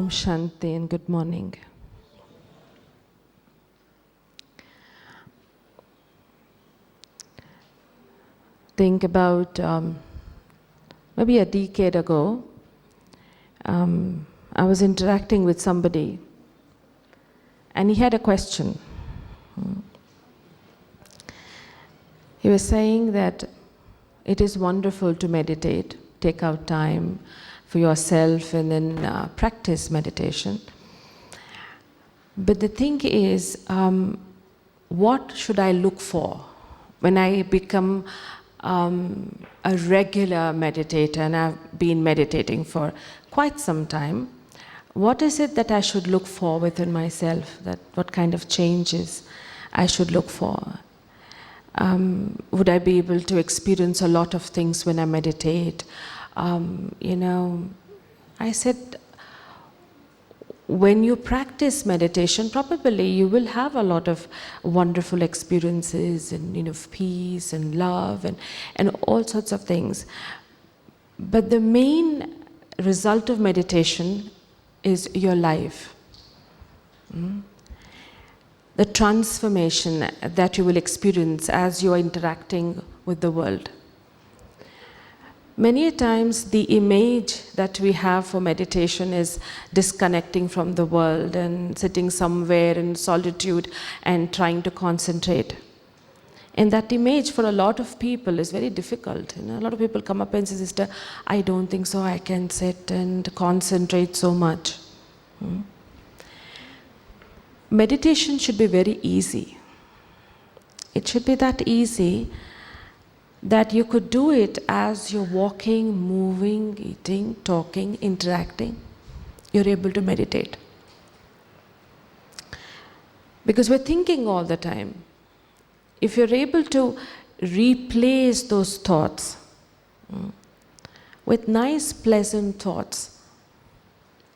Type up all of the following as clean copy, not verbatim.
Om Shanti and good morning. Think about maybe a decade ago, I was interacting with somebody and he had a question. He was saying that it is wonderful to meditate, take out time for yourself and then practice meditation. But the thing is, what should I look for when I become a regular meditator, and I've been meditating for quite some time? What is it that I should look for within myself? That what kind of changes I should look for? Would I be able to experience a lot of things when I meditate? I said, when you practice meditation, probably you will have a lot of wonderful experiences and peace and love and all sorts of things. But the main result of meditation is your life. The transformation that you will experience as you are interacting with the world. Many times the image that we have for meditation is disconnecting from the world and sitting somewhere in solitude and trying to concentrate. And that image for a lot of people is very difficult. A lot of people come up and say, "Sister, I don't think so I can sit and concentrate so much." Meditation should be very easy. It should be that easy that you could do it as you're walking, moving, eating, talking, interacting. You're able to meditate. Because we're thinking all the time. If you're able to replace those thoughts with nice, pleasant thoughts,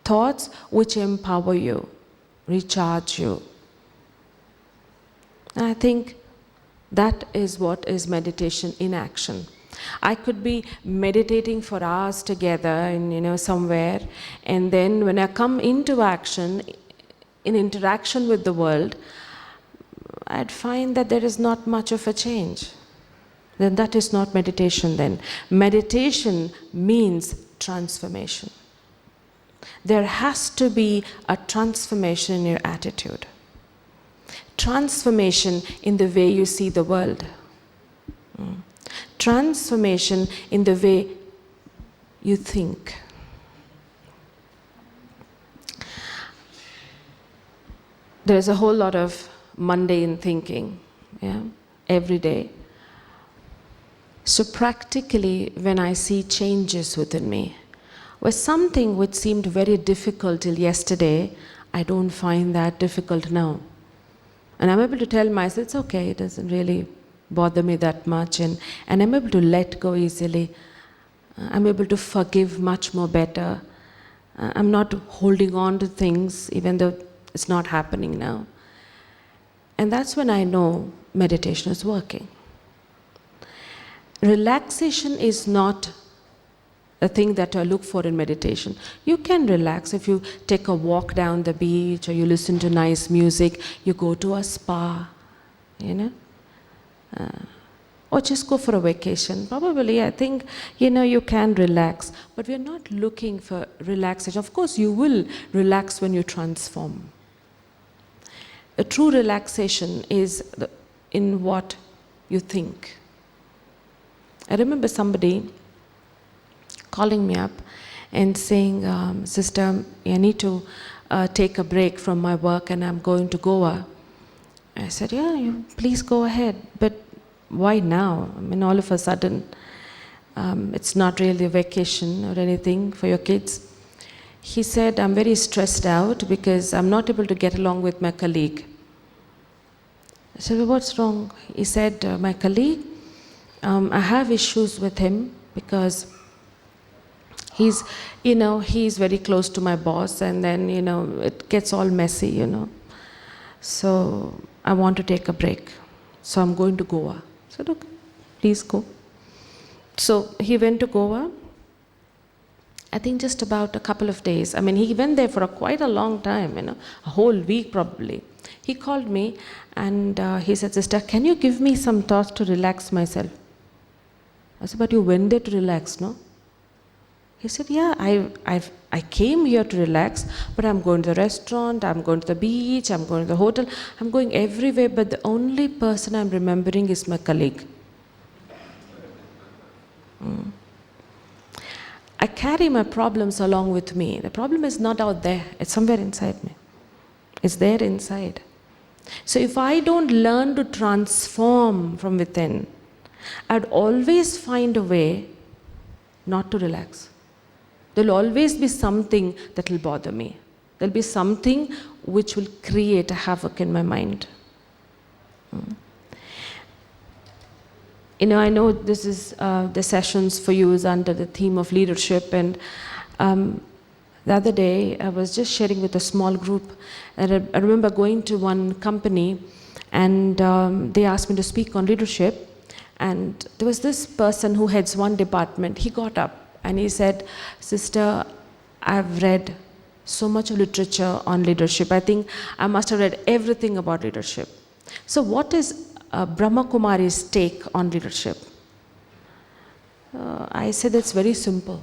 thoughts which empower you, recharge you, and I think that is what is meditation in action. I could be meditating for hours together in somewhere, and then when I come into action, in interaction with the world, I'd find that there is not much of a change. Then that is not meditation then. Meditation means transformation. There has to be a transformation in your attitude. Transformation in the way you see the world. Transformation in the way you think. There's a whole lot of mundane thinking, every day. So practically, when I see changes within me, where something which seemed very difficult till yesterday, I don't find that difficult now. And I'm able to tell myself, it's okay, it doesn't really bother me that much, and I'm able to let go easily. I'm able to forgive much more better. I'm not holding on to things, even though it's not happening now. And that's when I know meditation is working. Relaxation is not a thing that I look for in meditation. You can relax if you take a walk down the beach, or you listen to nice music, you go to a spa, or just go for a vacation. Probably, I think, you can relax, but we're not looking for relaxation. Of course, you will relax when you transform. A true relaxation is in what you think. I remember somebody calling me up and saying, "Sister, I need to take a break from my work and I'm going to Goa." I said, "Yeah, please go ahead, but why now? I mean, all of a sudden, it's not really a vacation or anything for your kids." He said, "I'm very stressed out because I'm not able to get along with my colleague." I said, "Well, what's wrong?" He said, "My colleague, I have issues with him because he's very close to my boss, and then, it gets all messy, So I want to take a break. So I'm going to Goa." I said, "Okay, please go." So he went to Goa, I think just about a couple of days. I mean, he went there for quite a long time, a whole week probably. He called me and he said, "Sister, can you give me some thoughts to relax myself?" I said, "But you went there to relax, no?" He said, "Yeah, I came here to relax, but I'm going to the restaurant, I'm going to the beach, I'm going to the hotel, I'm going everywhere, but the only person I'm remembering is my colleague." I carry my problems along with me. The problem is not out there, it's somewhere inside me. It's there inside. So if I don't learn to transform from within, I'd always find a way not to relax. There'll always be something that will bother me. There'll be something which will create a havoc in my mind. I know this is the sessions for you is under the theme of leadership, and the other day I was just sharing with a small group, and I remember going to one company and they asked me to speak on leadership, and there was this person who heads one department. He got up and he said, "Sister, I've read so much literature on leadership. I think I must have read everything about leadership. So what is Brahma Kumari's take on leadership?" I said, "It's very simple.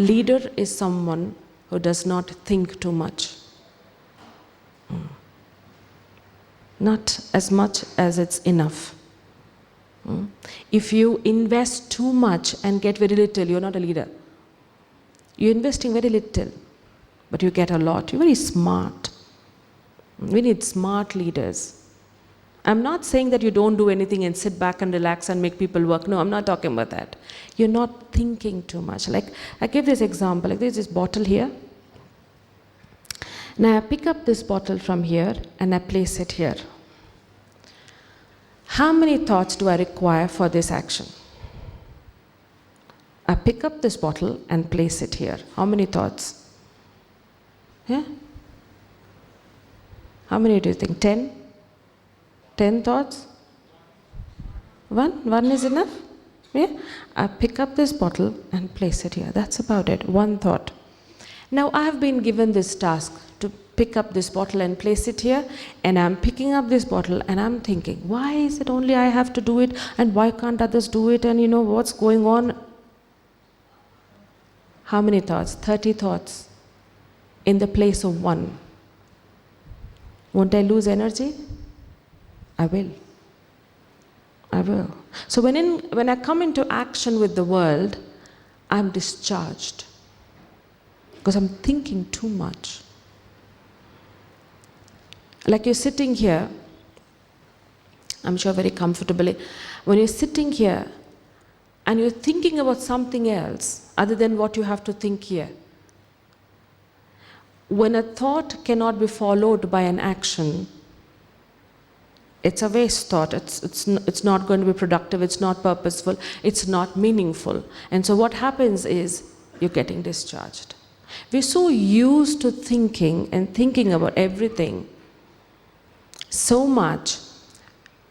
Leader is someone who does not think too much. Not as much as it's enough. If you invest too much and get very little, you're not a leader. You're investing very little, but you get a lot. You're very smart. We need smart leaders. I'm not saying that you don't do anything and sit back and relax and make people work. No, I'm not talking about that. You're not thinking too much. Like, I give this example. Like, there's this bottle here. Now I pick up this bottle from here and I place it here. How many thoughts do I require for this action? I pick up this bottle and place it here. How many thoughts? Yeah? How many do you think? 10? 10 thoughts? One is enough? Yeah? I pick up this bottle and place it here. That's about it. One thought. Now I have been given this task to pick up this bottle and place it here, and I'm picking up this bottle and I'm thinking, why is it only I have to do it, and why can't others do it, and what's going on? How many thoughts? 30 thoughts in the place of one. Won't I lose energy? I will. I will. So when I come into action with the world, I'm discharged because I'm thinking too much. Like you're sitting here, I'm sure very comfortably, when you're sitting here and you're thinking about something else other than what you have to think here. When a thought cannot be followed by an action, it's a waste thought. It's not going to be productive, it's not purposeful, it's not meaningful. And so what happens is you're getting discharged. We're so used to thinking about everything so much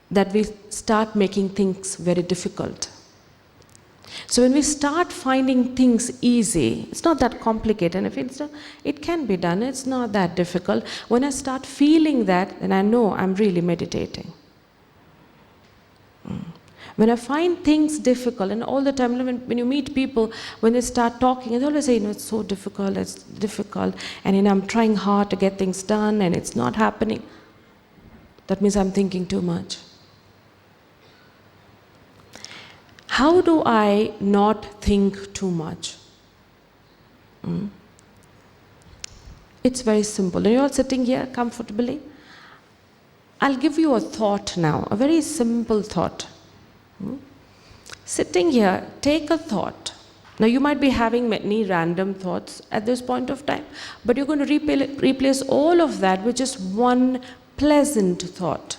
that we start making things very difficult. So when we start finding things easy, it's not that complicated, and if it can be done, it's not that difficult. When I start feeling that, then I know I'm really meditating. When I find things difficult, and all the time when you meet people, when they start talking, they always say, it's so difficult, and I'm trying hard to get things done, and it's not happening. That means I'm thinking too much. How do I not think too much? It's very simple. When you're all sitting here comfortably, I'll give you a thought now, a very simple thought. Sitting here, take a thought. Now you might be having many random thoughts at this point of time, but you're going to replace all of that with just one pleasant thought.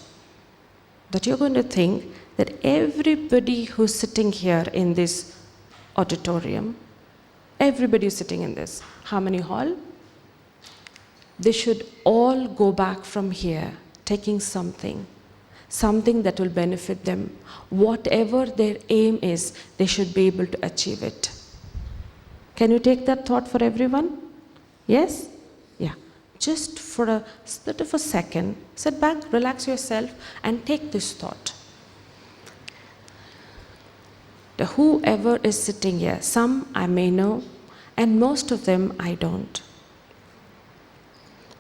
That you're going to think that everybody who's sitting here in this auditorium, everybody who's sitting in this Harmony Hall, they should all go back from here taking something that will benefit them. Whatever their aim is, they should be able to achieve it. Can you take that thought for everyone? Yes? Yeah. Just for a split of a second, sit back, relax yourself, and take this thought. Whoever is sitting here, some I may know, and most of them I don't.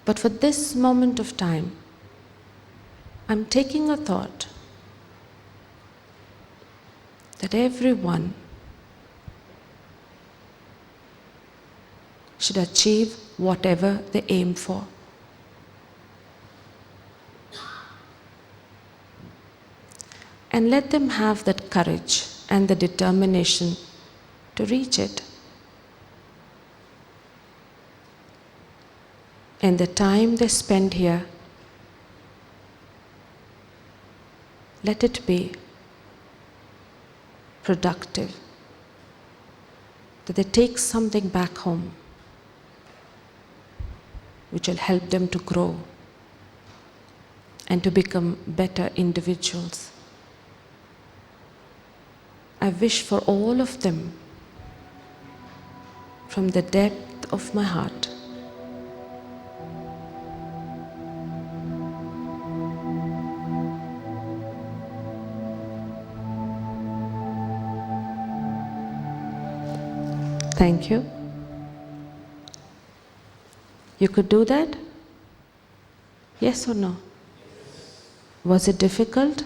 But for this moment of time, I'm taking a thought that everyone should achieve whatever they aim for. And let them have that courage and the determination to reach it. And the time they spend here, let it be productive, that they take something back home which will help them to grow and to become better individuals. I wish for all of them, from the depth of my heart, thank you. You could do that? Yes or no? Was it difficult?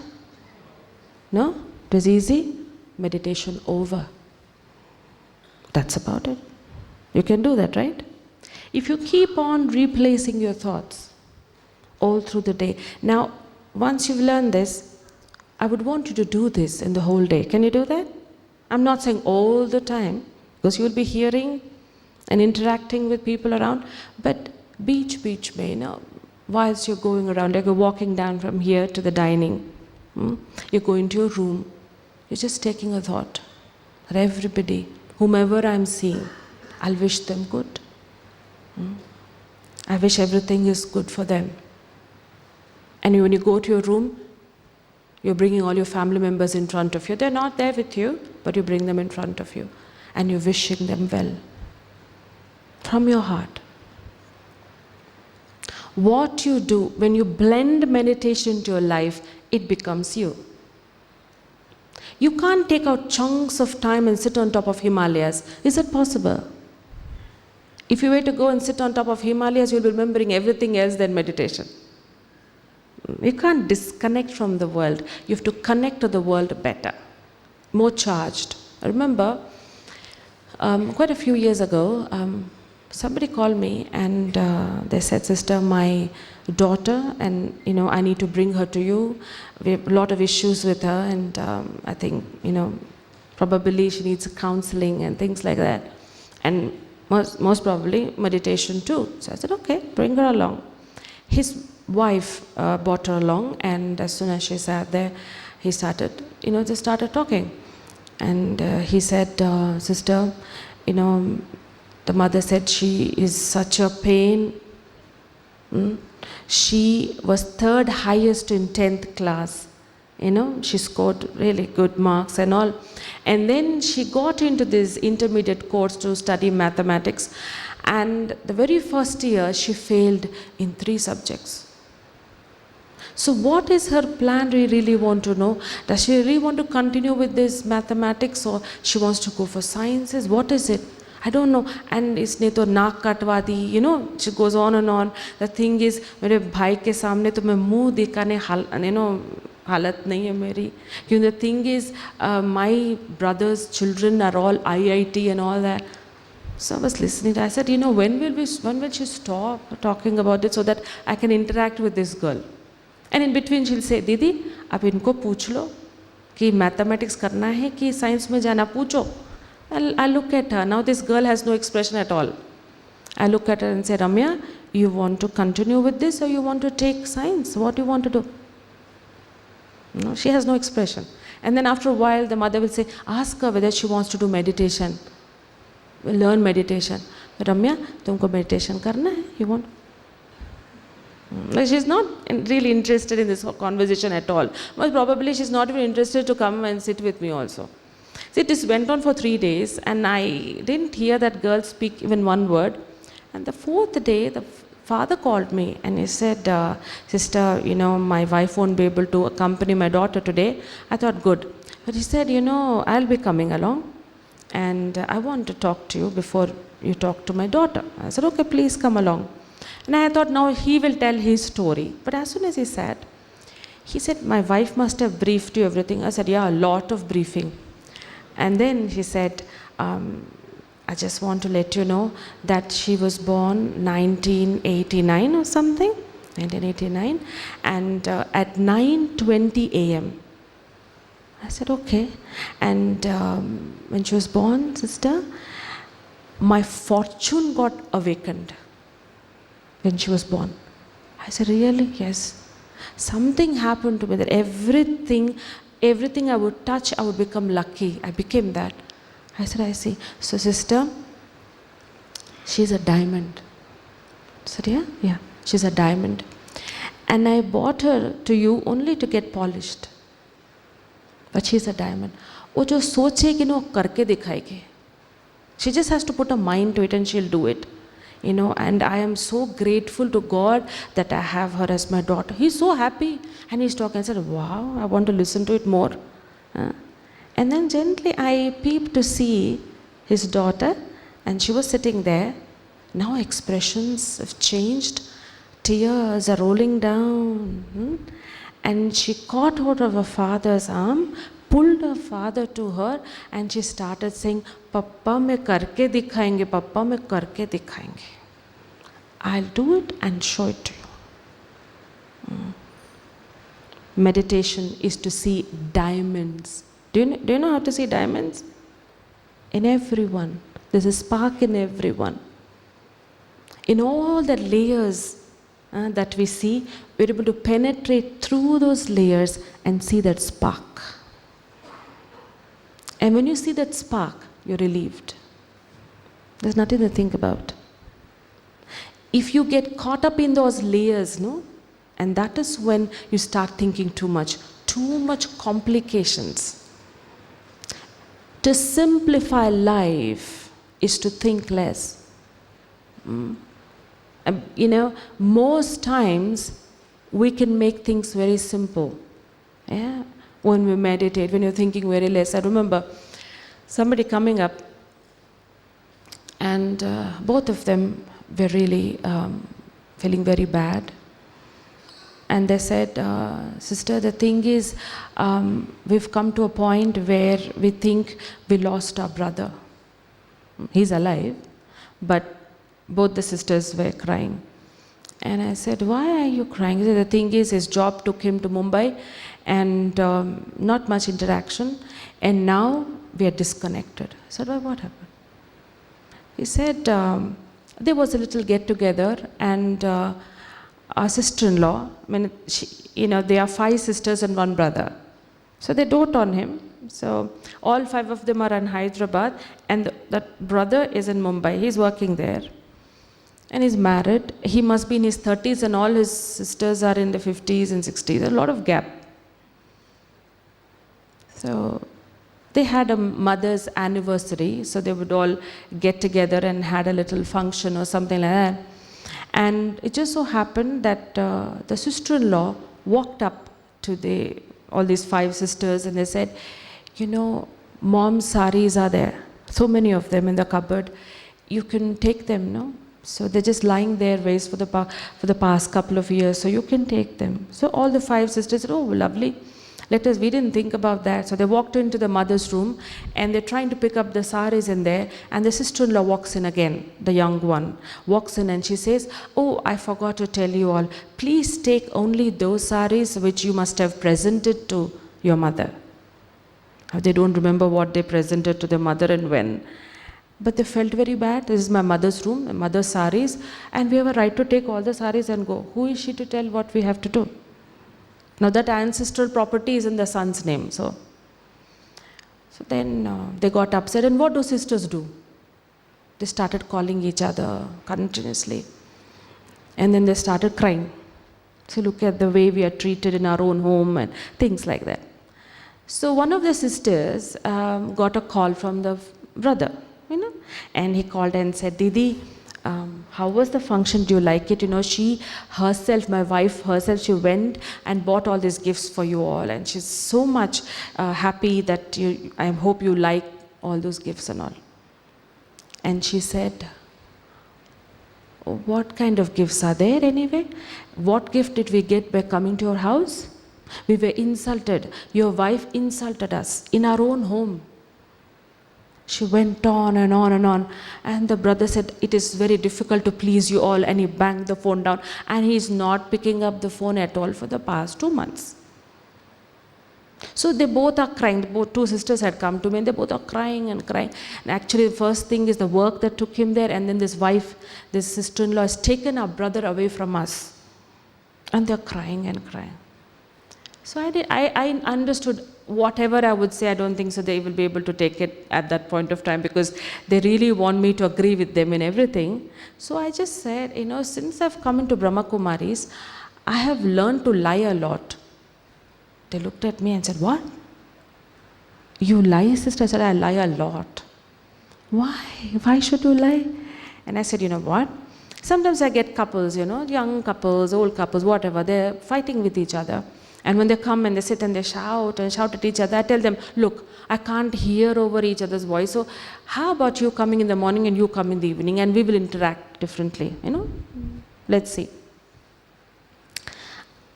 No? It was easy? Meditation over. That's about it. You can do that, right? If you keep on replacing your thoughts all through the day. Now, once you've learned this, I would want you to do this in the whole day. Can you do that? I'm not saying all the time, because you'll be hearing and interacting with people around, but beach mein, whilst you're going around, like you're walking down from here to the dining, you're going to your room, you're just taking a thought that everybody, whomever I'm seeing, I'll wish them good. I wish everything is good for them. And when you go to your room, you're bringing all your family members in front of you. They're not there with you, but you bring them in front of you. And you're wishing them well. From your heart. What you do, when you blend meditation into your life, it becomes you. You can't take out chunks of time and sit on top of Himalayas. Is it possible? If you were to go and sit on top of Himalayas, you'll be remembering everything else than meditation. You can't disconnect from the world. You have to connect to the world better, more charged. I remember quite a few years ago, somebody called me and they said, "Sister, my daughter, and I need to bring her to you. We have a lot of issues with her, and I think probably she needs counseling and things like that, and most probably meditation too." So I said, "Okay, bring her along." His wife brought her along, and as soon as she sat there, he started, just started talking, and he said, "Sister, the mother said she is such a pain. She was third highest in 10th class. She scored really good marks and all. And then she got into this intermediate course to study mathematics. And the very first year, she failed in 3 subjects. So what is her plan? We really want to know. Does she really want to continue with this mathematics, or she wants to go for sciences? What is it? I don't know. And isne to naak katwa di, she goes on and on. The thing is, mere bhai ke samne to main muh dikhane halat nahi hai meri. The thing is, my brother's children are all IIT and all that. So I was listening. I said, when will she stop talking about it so that I can interact with this girl? And in between she'll say, "Didi, आप इनको पूछ लो कि mathematics करना है कि science में जाना, पूछो." I look at her. Now this girl has no expression at all. I look at her and say, "Ramya, you want to continue with this or you want to take science? What do you want to do?" No, she has no expression. And then after a while, the mother will say, "Ask her whether she wants to do meditation. Learn meditation." "Ramya, तुमको meditation करना है? You want?" She's not really interested in this conversation at all. Most probably she's not even interested to come and sit with me also. See, this went on for 3 days, and I didn't hear that girl speak even one word. And the 4th day, the father called me and he said, sister, my wife won't be able to accompany my daughter today. I thought, good. But he said, I'll be coming along, and I want to talk to you before you talk to my daughter. I said, okay, please come along. And I thought, now he will tell his story. But as soon as he said, my wife must have briefed you everything. I said, yeah, a lot of briefing. And then he said, I just want to let you know that she was born 1989 or something, 1989, and at 9:20 a.m. I said, okay. And when she was born, sister, my fortune got awakened when she was born. I said, really? Yes. Something happened to me that everything I would touch, I would become lucky. I became that. I said, I see. So sister, she's a diamond. I said, yeah? Yeah, she's a diamond. And I bought her to you only to get polished. But she's a diamond. वो जो सोचेगी ना वो करके दिखाएगी. She just has to put a mind to it and she'll do it. And I am so grateful to God that I have her as my daughter. He's so happy. And he's talking. I said, wow, I want to listen to it more. And then gently I peeped to see his daughter, and she was sitting there. Now expressions have changed. Tears are rolling down. And she caught hold of her father's arm, pulled her father to her, and she started saying, Papa mein karke dikhayenge, Papa mein karke dikhayenge. I'll do it and show it to you. Meditation is to see diamonds. Do you know how to see diamonds? In everyone. There's a spark in everyone. In all the layers that we see, we're able to penetrate through those layers and see that spark. And when you see that spark, you're relieved. There's nothing to think about. If you get caught up in those layers, and that is when you start thinking too much complications. To simplify life is to think less. Most times we can make things very simple. Yeah? When we meditate, when you're thinking very less. I remember somebody coming up, and both of them were really feeling very bad. And they said, sister, the thing is, we've come to a point where we think we lost our brother. He's alive, but both the sisters were crying. And I said, why are you crying? He said, the thing is, his job took him to Mumbai, and not much interaction, and now we are disconnected. I said, well, what happened? He said, there was a little get-together, and our sister-in-law, they are 5 sisters and 1 brother. So they dote on him. So all 5 of them are in Hyderabad, and that brother is in Mumbai. He's working there. And he's married. He must be in his 30s, and all his sisters are in the 50s and 60s. A lot of gap. So they had a mother's anniversary, so they would all get together and had a little function or something like that. And it just so happened that the sister-in-law walked up to all these 5 sisters, and they said, mom's saris are there. So many of them in the cupboard. You can take them, no? So they're just lying there waste for the past couple of years, so you can take them. So all the 5 sisters said, oh, lovely. We didn't think about that. So they walked into the mother's room, and they're trying to pick up the saris in there, and the sister-in-law walks in again, the young one, walks in and she says, oh, I forgot to tell you all, please take only those saris which you must have presented to your mother. They don't remember what they presented to their mother and when. But they felt very bad. This is my mother's room, my mother's saris, and we have a right to take all the saris and go. Who is she to tell what we have to do? Now that ancestral property is in the son's name. So then they got upset. And what do sisters do? They started calling each other continuously. And then they started crying. So look at the way we are treated in our own home and things like that. So one of the sisters got a call from the brother, and he called and said, Didi, how was the function? Do you like it? She herself, my wife herself, she went and bought all these gifts for you all, and she's so much happy that I hope you like all those gifts and all. And she said, what kind of gifts are there anyway? What gift did we get by coming to your house? We were insulted. Your wife insulted us in our own home. She went on and on and on. And the brother said, it is very difficult to please you all. And he banged the phone down. And he's not picking up the phone at all for the past 2 months. So they both are crying. Both two sisters had come to me and they both are crying and crying. And actually the first thing is the work that took him there. And then this wife, this sister-in-law has taken our brother away from us. And they're crying and crying. So I understood whatever I would say. I don't think so they will be able to take it at that point of time, because they really want me to agree with them in everything. So I just said, since I've come into Brahma Kumaris, I have learned to lie a lot. They looked at me and said, what? You lie, sister? I said, I lie a lot. Why? Why should you lie? And I said, you know what? Sometimes I get couples, young couples, old couples, whatever, they're fighting with each other. And when they come and they sit and they shout at each other, I tell them, look, I can't hear over each other's voice. So how about you coming in the morning and you come in the evening, and we will interact differently, Let's see.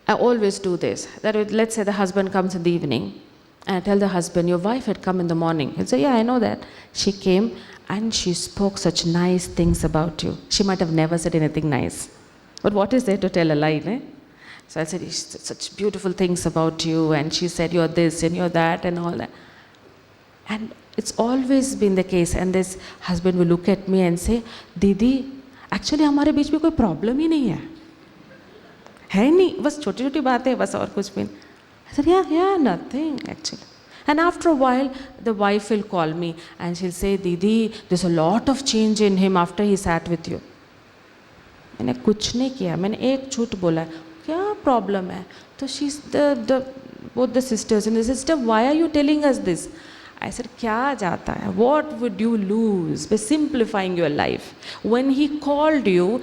I always do this. Let's say the husband comes in the evening, and I tell the husband, your wife had come in the morning. He'll say, yeah, I know that. She came and she spoke such nice things about you. She might have never said anything nice. But what is there to tell a lie, So I said, such beautiful things about you, and she said you're this and you're that and all that. And it's always been the case. And this husband will look at me and say, Didi, actually हमारे बीच में कोई problem ही नहीं है नहीं, बस छोटी-छोटी बातें, बस और कुछ भी नहीं. I said, yeah, nothing actually. And after a while, the wife will call me and she'll say, Didi, there's a lot of change in him after he sat with you. मैंने कुछ नहीं किया, मैंने एक झूठ बोला. क्या प्रॉब्लम है? तो she's both the sisters and the sister, why are you telling us this? I said, क्या जाता है? What would you lose by simplifying your life? When he called you,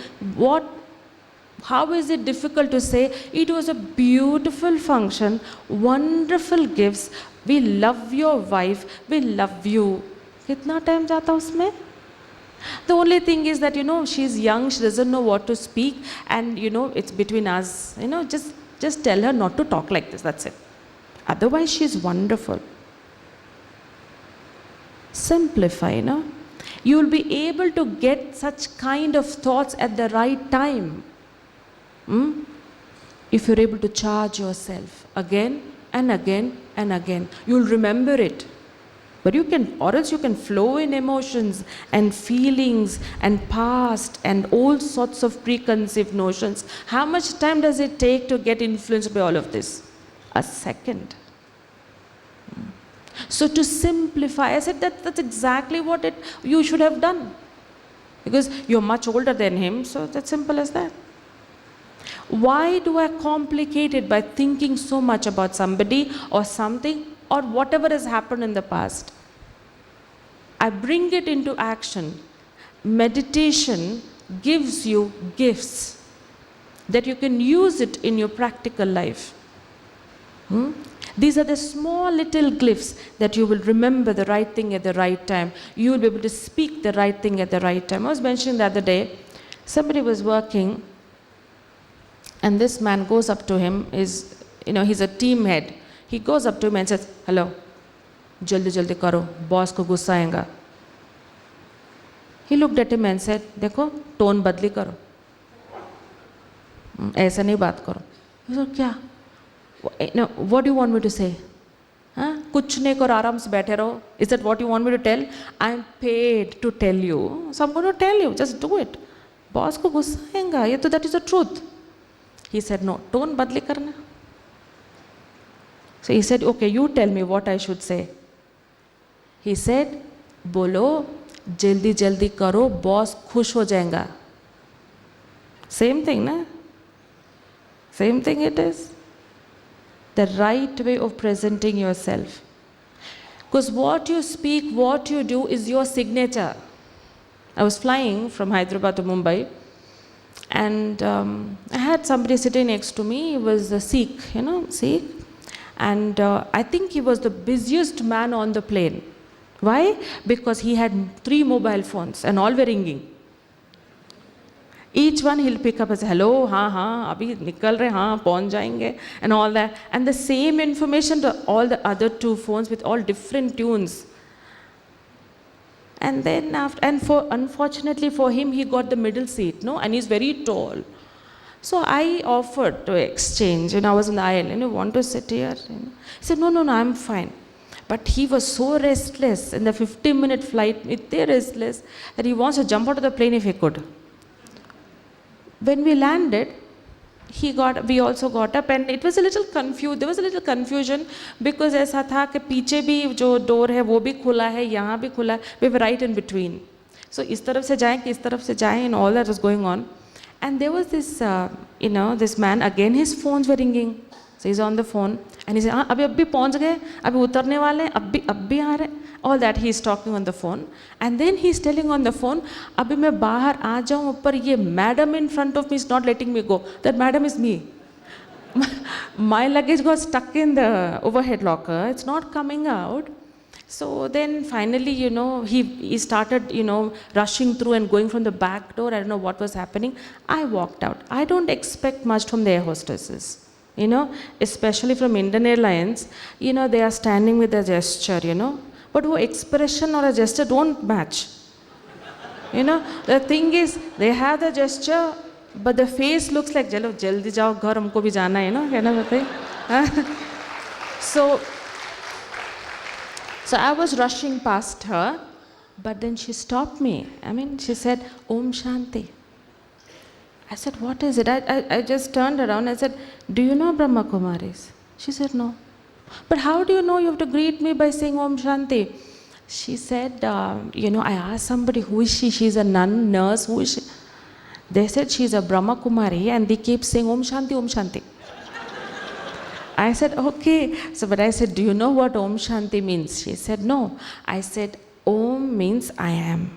how is it difficult to say, it was a beautiful function, wonderful gifts, we love your wife, we love you. कितना time जाता उसमें? The only thing is that, she's young, she doesn't know what to speak, and, it's between us. Just tell her not to talk like this, that's it. Otherwise, she's wonderful. Simplify, You'll be able to get such kind of thoughts at the right time. If you're able to charge yourself again and again and again, you'll remember it. But or else you can flow in emotions and feelings and past and all sorts of preconceived notions. How much time does it take to get influenced by all of this? A second. So to simplify, I said that's exactly what you should have done. Because you're much older than him, so that's simple as that. Why do I complicate it by thinking so much about somebody or something or whatever has happened in the past? I bring it into action. Meditation gives you gifts that you can use it in your practical life. These are the small little glyphs that you will remember the right thing at the right time. You will be able to speak the right thing at the right time. I was mentioning the other day, somebody was working and this man goes up to him, he's a team head. He goes up to him and says, hello, jaldi jaldi karo, boss ko gussa aayega. He looked at him and said, देखो, tone बदली करो. ऐसा नहीं बात करो. He said, क्या? No, what do you want me to say? कुछ नहीं करो, आराम से बैठे रहो. Is that what you want me to tell? I'm paid to tell you. So I'm going to tell you, just do it. Boss को गुस्सा आएगा, ये तो that is the truth. He said, no, tone बदली करना. So he said, okay, you tell me what I should say. He said, बोलो, जल्दी जल्दी करो, boss खुश हो जाएगा. Same thing, na? Same thing it is. the right way of presenting yourself. Because what you speak, what you do is your signature. I was flying from Hyderabad to Mumbai, and I had somebody sitting next to me. He was a Sikh, Sikh. And I think he was the busiest man on the plane. Why? Because he had 3 mobile phones and all were ringing. Each one he'll pick up and say, hello, abhi nikal rahe, pahunch jayenge, and all that. And the same information to all the other 2 phones with all different tunes. And then unfortunately for him, he got the middle seat, and he's very tall. So I offered to exchange, I was in the aisle, want to sit here? He said, no, I'm fine. But he was so restless in the 15-minute flight, restless, that he wants to jump out of the plane if he could. When we landed, we also got up, and it was a little confused. There was a little confusion because ऐसा था कि पीछे भी जो door है वो भी खुला है, यहाँ भी खुला है. We were right in between. So इस तरफ से जाएं कि इस तरफ से जाएं, and all that was going on. And there was this, this man, again his phones were ringing. So he's on the phone, and he said, अभी पहुँच गए, अभी उतरने वाले, अभी आ रहे. All that he's talking on the phone, and then he's telling on the phone, अभी मैं बाहर आ जाऊँ ऊपर, ये madam in front of me is not letting me go. That madam is me. My luggage got stuck in the overhead locker. It's not coming out. So then finally, he started, rushing through and going from the back door. I don't know what was happening. I walked out. I don't expect much from the air hostesses. Especially from Indian Airlines, they are standing with a gesture, But wo expression or a gesture don't match. The thing is, they have the gesture, but the face looks like, "Chalo, jaldi jao, ghar humko bhi jana hai, na, kehna So I was rushing past her, but then she stopped me. She said, Om Shanti. I said, what is it? I just turned around and said, do you know Brahma Kumaris? She said, no. But how do you know you have to greet me by saying Om Shanti? She said, I asked somebody, who is she? She's a nun, nurse, who is she? They said she's a Brahma Kumari, and they keep saying Om Shanti, Om Shanti. I said, okay. But I said, do you know what Om Shanti means? She said, no. I said, Om means I am.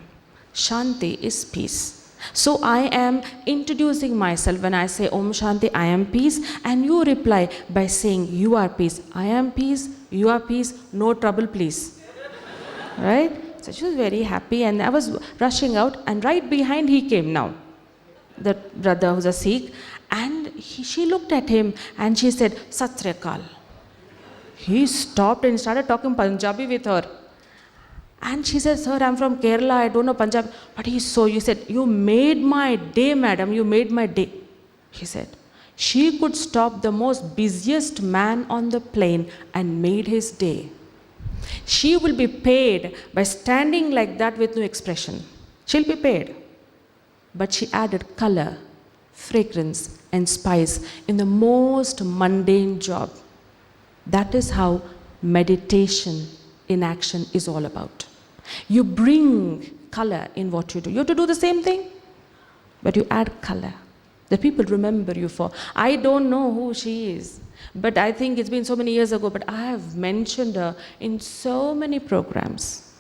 Shanti is peace. So I am introducing myself when I say Om Shanti, I am peace, and you reply by saying you are peace. I am peace, you are peace, no trouble please. Right? So she was very happy, and I was rushing out, and right behind he came now, the brother who's a Sikh, and she looked at him and she said, Sat Sri Akal. He stopped and started talking Punjabi with her. And she said, sir, I'm from Kerala, I don't know Punjab. But he saw, you said, you made my day, madam, you made my day. He said, she could stop the most busiest man on the plane and made his day. She will be paid by standing like that with no expression. She'll be paid. But she added color, fragrance, and spice in the most mundane job. That is how meditation in action is all about. You bring color in what you do. You have to do the same thing, but you add color that people remember you for. I don't know who she is, but I think it's been so many years ago, but I have mentioned her in so many programs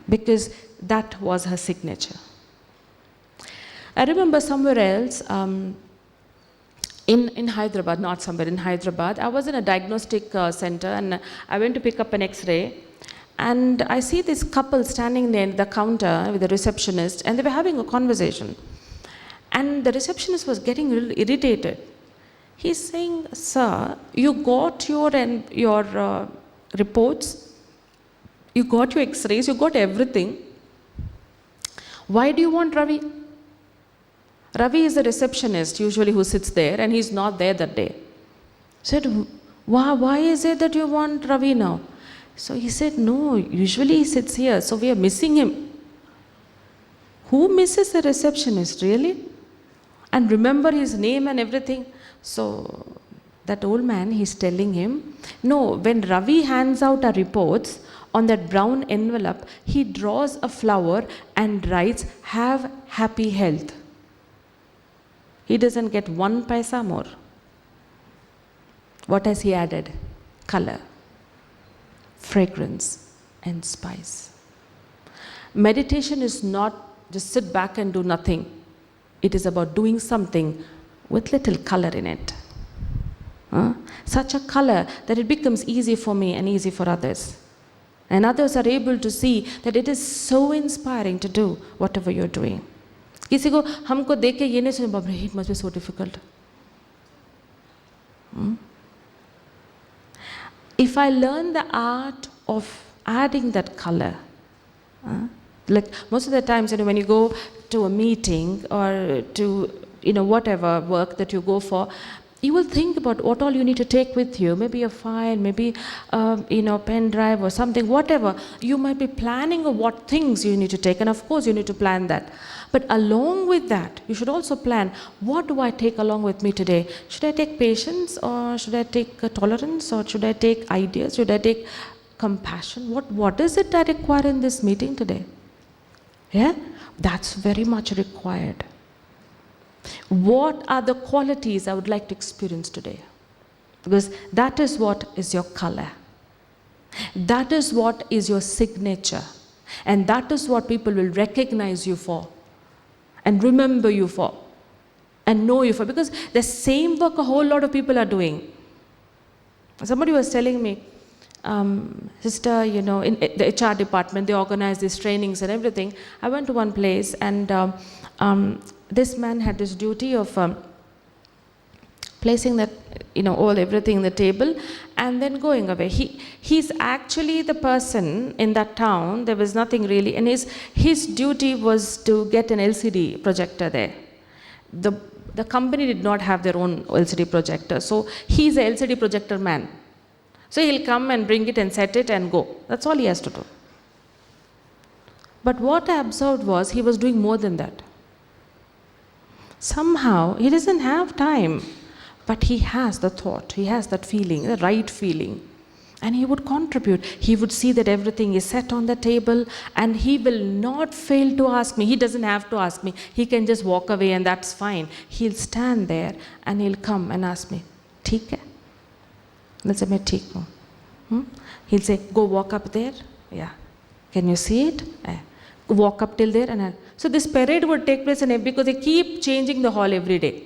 because that was her signature. I remember somewhere else, in Hyderabad, not somewhere, in Hyderabad, I was in a diagnostic center, and I went to pick up an X-ray, and I see this couple standing there at the counter with the receptionist, and they were having a conversation. And the receptionist was getting really irritated. He's saying, sir, you got your reports, you got your X-rays, you got everything. Why do you want Ravi? Ravi is the receptionist usually who sits there, and he's not there that day. Said, why is it that you want Ravi now? So he said, no, usually he sits here, so we are missing him. Who misses a receptionist, really? And remember his name and everything. So that old man, he's telling him, no, when Ravi hands out our reports, on that brown envelope, he draws a flower and writes, have happy health. He doesn't get 1 paisa more. What has he added? Color, fragrance, and spice. Meditation is not just sit back and do nothing. It is about doing something with little color in it. Such a color that it becomes easy for me and easy for others. And others are able to see that it is so inspiring to do whatever you're doing. किसी को हमको देख के ये नहीं सोचे बाप रे it must be so difficult. If I learn the art of adding that color, like most of the times, when you go to a meeting or to whatever work that you go for, you will think about what all you need to take with you. Maybe a file, maybe pen drive or something, whatever. You might be planning of what things you need to take, and of course you need to plan that. But along with that, you should also plan, what do I take along with me today? Should I take patience, or should I take tolerance, or should I take ideas? Should I take compassion? What is it I require in this meeting today? Yeah, that's very much required. What are the qualities I would like to experience today? Because that is what is your color. That is what is your signature. And that is what people will recognize you for and remember you for and know you for. Because the same work a whole lot of people are doing. Somebody was telling me, sister, in the HR department, they organize these trainings and everything. I went to one place, and this man had this duty of placing that, everything in the table and then going away. He's actually the person in that town. There was nothing really, and his duty was to get an LCD projector there. The company did not have their own LCD projector, so he's a LCD projector man. So he'll come and bring it and set it and go. That's all he has to do. But what I observed was he was doing more than that. Somehow he doesn't have time, but he has the thought, he has that feeling, the right feeling. And he would contribute. He would see that everything is set on the table, and he will not fail to ask me. He doesn't have to ask me. He can just walk away, and that's fine. He'll stand there and he'll come and ask me, "Theek hai?" Let's say, "Main theek hu." He'll say, "Go walk up there." Yeah. "Can you see it?" Walk up till there. So this parade would take place because they keep changing the hall every day.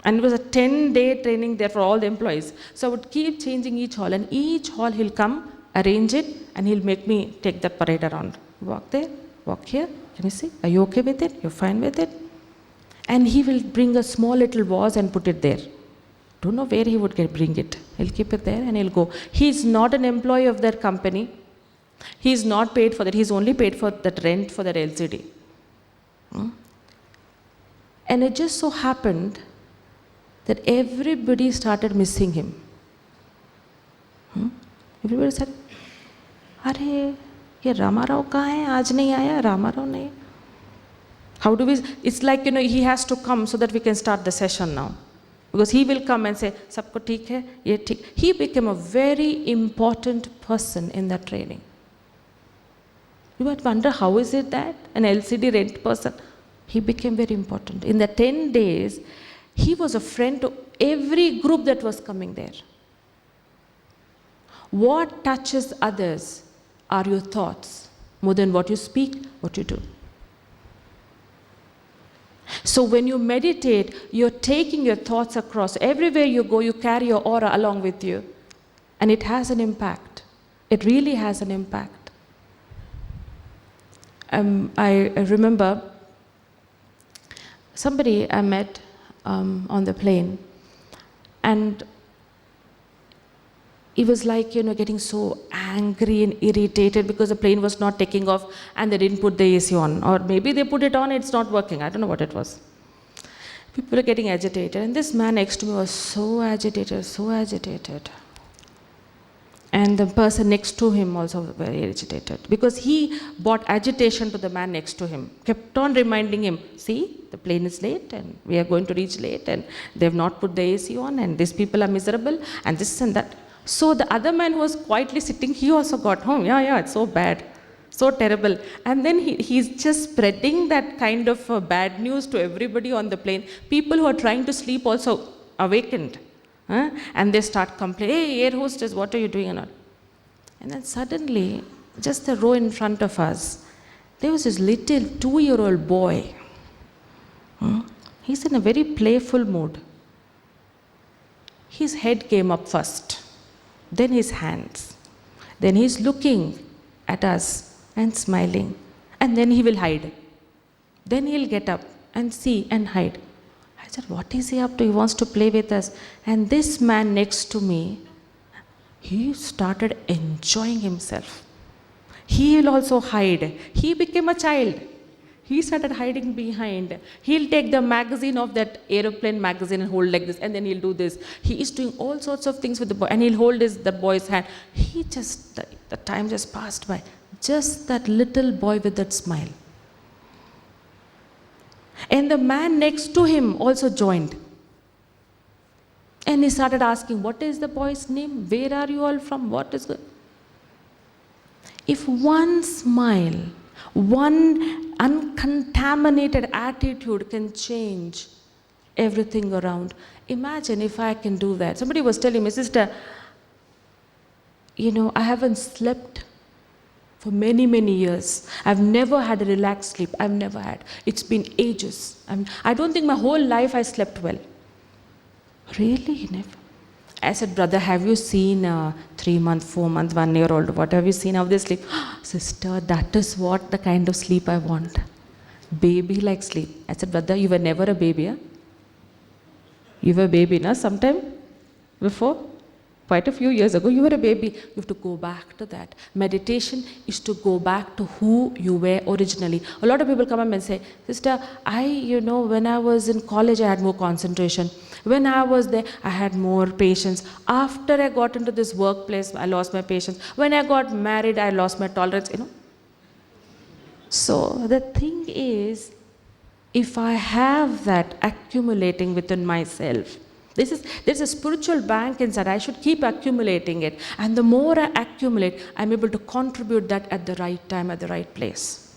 And it was a 10-day training there for all the employees. So I would keep changing each hall, and each hall he'll come, arrange it, and he'll make me take the parade around. Walk there, walk here. Can you see? Are you okay with it? You're fine with it? And he will bring a small little vase and put it there. Don't know where he would bring it. He'll keep it there and he'll go. He's not an employee of that company. He's not paid for that. He's only paid for that rent for that LCD. And it just so happened that everybody started missing him. Everybody said, "Arey, ye Ramarao kahan hai? Aaj nahi aaya, Ramarao nahi." How do we, it's like, he has to come so that we can start the session now. Because he will come and say, "Sabko theek hai, ye theek." He became a very important person in that training. You might wonder, how is it that an LCD rent person? He became very important. In the 10 days, he was a friend to every group that was coming there. What touches others are your thoughts, more than what you speak, what you do. So when you meditate, you're taking your thoughts across. Everywhere you go, you carry your aura along with you. And it has an impact. It really has an impact. I remember somebody I met on the plane, and he was like, getting so angry and irritated because the plane was not taking off and they didn't put the AC on. Or maybe they put it on, it's not working. I don't know what it was. People are getting agitated. And this man next to me was so agitated, so agitated. And the person next to him also very agitated, because he brought agitation to the man next to him. Kept on reminding him, "See, the plane is late and we are going to reach late and they have not put the AC on and these people are miserable and this and that." So the other man who was quietly sitting, he also got home. Yeah, it's so bad, so terrible. And then he's just spreading that kind of bad news to everybody on the plane. People who are trying to sleep also awakened. And they start complaining, hey, air hostess, what are you doing? And then suddenly, just the row in front of us, there was this little 2-year-old boy. He's in a very playful mood. His head came up first, then his hands. Then he's looking at us and smiling, and then he will hide. Then he'll get up and see and hide. I said, what is he up to? He wants to play with us. And this man next to me, he started enjoying himself. He will also hide. He became a child. He started hiding behind. He'll take the magazine of that aeroplane magazine and hold like this, and then he'll do this. He is doing all sorts of things with the boy, and he'll hold the boy's hand. The time just passed by. Just that little boy with that smile. And the man next to him also joined. And he started asking, what is the boy's name? Where are you all from? What is good? If one smile, one uncontaminated attitude can change everything around, imagine if I can do that. Somebody was telling me, sister, I haven't slept for many, many years. I've never had a relaxed sleep. I've never had. It's been ages. I don't think my whole life I slept well. Really? Never. I said, brother, have you seen a 3-month, 4-month, 1-year-old? What have you seen? How they sleep? Sister, that is what the kind of sleep I want. Baby-like sleep. I said, brother, you were never a baby, huh? You were a baby, na? Sometime before? Quite a few years ago, you were a baby. You have to go back to that. Meditation is to go back to who you were originally. A lot of people come up and say, sister, when I was in college, I had more concentration. When I was there, I had more patience. After I got into this workplace, I lost my patience. When I got married, I lost my tolerance, So the thing is, if I have that accumulating within myself, there's a spiritual bank inside. I should keep accumulating it. And the more I accumulate, I'm able to contribute that at the right time, at the right place.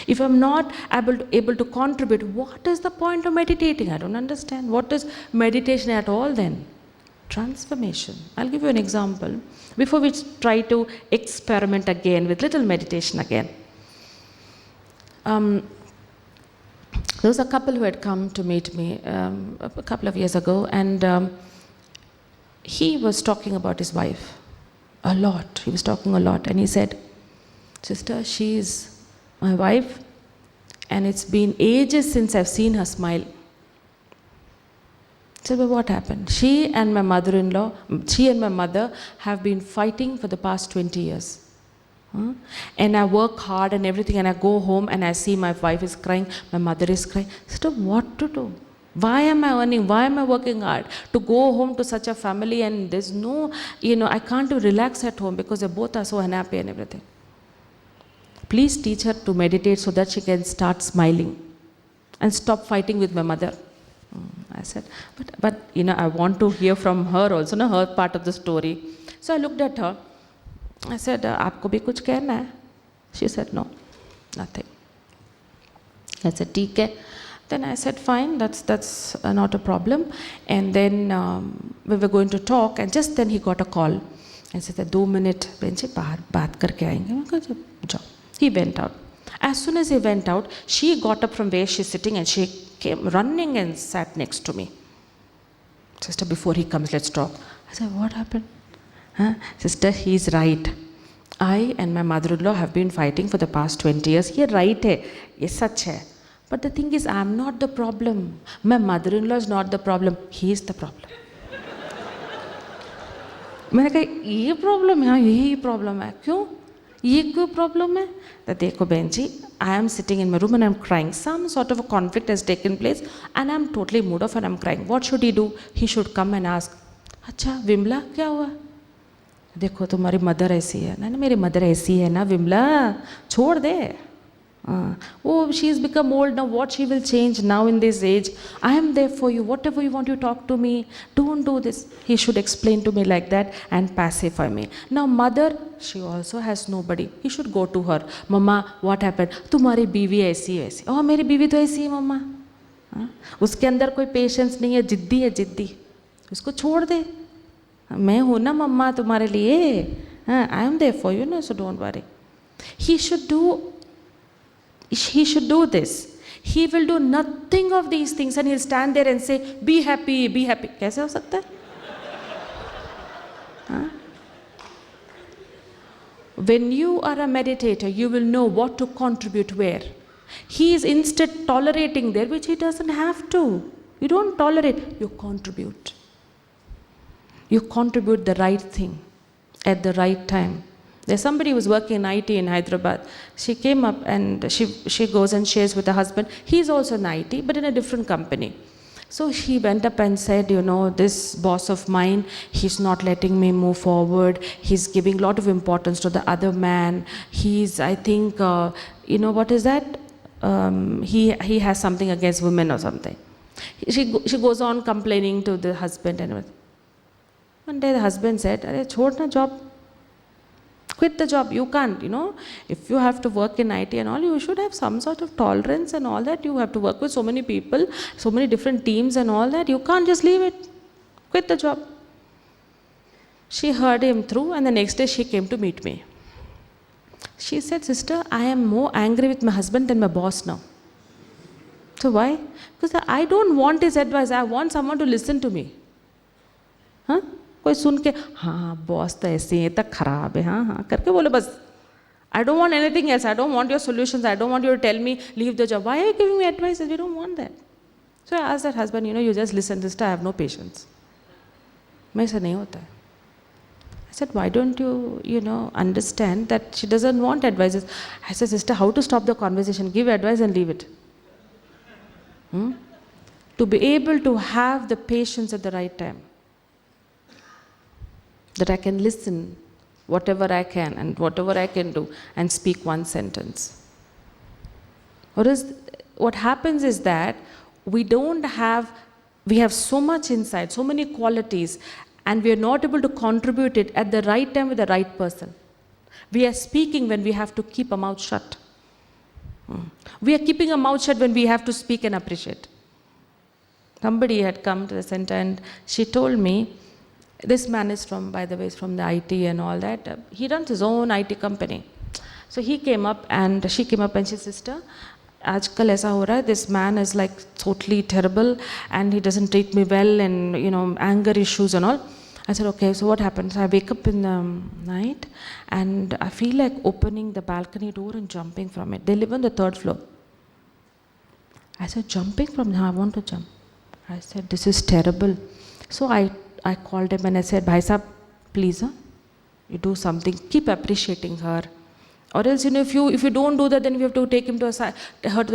If I'm not able to contribute, what is the point of meditating? I don't understand. What is meditation at all then? Transformation. I'll give you an example. Before we try to experiment again with little meditation again. There was a couple who had come to meet me a couple of years ago, and he was talking about his wife a lot. He was talking a lot, and he said, sister, she's my wife, and it's been ages since I've seen her smile. I said, well, what happened? She and my mother have been fighting for the past 20 years. And I work hard and everything, and I go home and I see my wife is crying, my mother is crying. So what to do? Why am I earning? Why am I working hard to go home to such a family, and there's no, I can't relax at home because they both are so unhappy and everything. Please teach her to meditate so that she can start smiling and stop fighting with my mother. I said, but I want to hear from her also, her part of the story. So I looked at her. I said, aapko bhi kuch kehna hai? She said, no, nothing. I said, theek hai. Then I said, fine, that's not a problem. And then we were going to talk, and just then he got a call. I said, 2 minutes, benchi, bahar baat karke aayenge. Jao. He went out. As soon as he went out, she got up from where she's sitting, and she came running and sat next to me. Sister, before he comes, let's talk. I said, what happened? Sister, he's right. I and my mother-in-law have been fighting for the past 20 years. He right hai. Ye sach hai. But the thing is, I'm not the problem. My mother-in-law is not the problem. He is the problem. मैंने कहा ये problem है, यही problem है. क्यों? ये क्यों problem है? तो देखो बहन जी, I am sitting in my room and I'm crying. Some sort of a conflict has taken place and I'm totally mood off and I'm crying. What should he do? He should come and ask, अच्छा विमला क्या हुआ? देखो तुम्हारी mother ऐसी है ना, मेरी mother ऐसी है ना विमला, छोड़ दे. Oh, she has become old now. What she will change now in this age? I am there for you. Whatever you want, you talk to me. Don't do this. He should explain to me like that and pacify me. Now mother, she also has nobody. He should go to her. Mama, what happened? तुम्हारी बीवी ऐसी ऐसी. Oh, मेरी बीवी तो ऐसी है मम्मा. उसके अंदर कोई पेशेंस नहीं है, जिद्दी है जिद्दी. इसको छोड़ दे, मैं हूँ ना मम्मा तुम्हारे लिए, I am there for you, no, so don't worry. He should do this. He will do nothing of these things and he'll stand there and say, be happy, be happy. कैसे हो सकता है? When you are a meditator, you will know what to contribute where. He is instead tolerating there, which he doesn't have to. You don't tolerate, you contribute. You contribute the right thing at the right time. There's somebody who was working in IT in Hyderabad. She came up and she goes and shares with her husband. He's also in IT, but in a different company. So she went up and said, this boss of mine, he's not letting me move forward. He's giving a lot of importance to the other man. He's, I think, what is that? He has something against women or something. She goes on complaining to the husband. And one day the husband said, "Arey, chhod na job. Quit the job. You can't, if you have to work in IT and all, you should have some sort of tolerance and all that. You have to work with so many people, so many different teams and all that. You can't just leave it. Quit the job." She heard him through, and the next day she came to meet me. She said, "Sister, I am more angry with my husband than my boss now." So why? Because I don't want his advice. I want someone to listen to me. कोई सुन के हाँ boss तो ऐसे है, तो खराब है, हाँ करके बोले बस. I don't want anything else. I don't want your solutions. I don't want you to tell me leave the job. Why are you giving me advice? We don't want that. So I asked that husband, you just listen, sister. I have no patience. मैं ऐसा नहीं होता है. I said, why don't you, understand that she doesn't want advices? I said, sister, how to stop the conversation? Give advice and leave it. To be able to have the patience at the right time. That I can listen whatever I can and whatever I can do and speak one sentence. What happens is that we have so much insight, so many qualities, and we are not able to contribute it at the right time with the right person. We are speaking when we have to keep our mouth shut. We are keeping our mouth shut when we have to speak and appreciate. Somebody had come to the center and she told me, this man is by the way, from the IT and all that. He runs his own IT company. So she came up and she said, sister, आजकल ऐसा हो रहा है, this man is like totally terrible and he doesn't treat me well and anger issues and all. I said, okay, so what happens? I wake up in the night and I feel like opening the balcony door and jumping from it. They live on the 3rd floor. I said, jumping from there? I want to jump. I said, this is terrible. So I called him and I said, Bhai Sahab, please, you do something. Keep appreciating her. Or else, if you don't do that, then we have to take him to a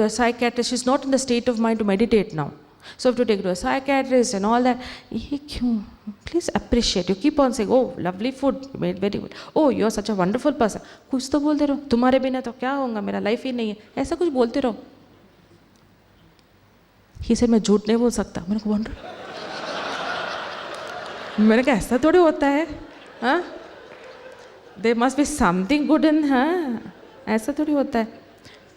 psychiatrist. She's not in the state of mind to meditate now. So we have to take her to a psychiatrist and all that. Please appreciate. You keep on saying, oh, lovely food, you made very well. Oh, you're such a wonderful person. कुछ तो बोलते रहो. तुम्हारे बिना तो क्या होगा? मेरा लाइफ ही नहीं है. ऐसा कुछ बोलते रहो. He said, मैं झूठ नहीं बोल सकता. मैंने को wonder. मैंने कहा ऐसा थोड़ी होता है, हाँ? There must be something good in her. ऐसा थोड़ी होता है.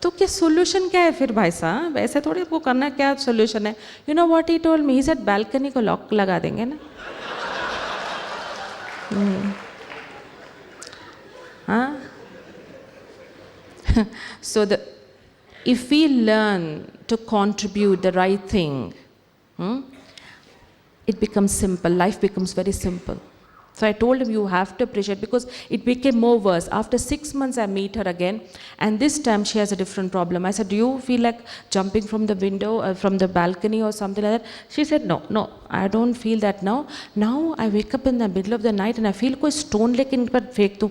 तो क्या solution क्या है फिर भाई साहब? ऐसे थोड़ी वो करना, क्या solution है? You know what he told me? He said balcony को lock लगा देंगे ना. हाँ? So if we learn to contribute the right thing, it becomes simple. Life becomes very simple. So I told him, you have to appreciate, because it became more worse. After 6 months, I meet her again, and this time she has a different problem. I said, do you feel like jumping from the window, from the balcony or something like that? She said, no, I don't feel that now. Now I wake up in the middle of the night and I feel कोई stone लेके इन पर फेंक दूँ.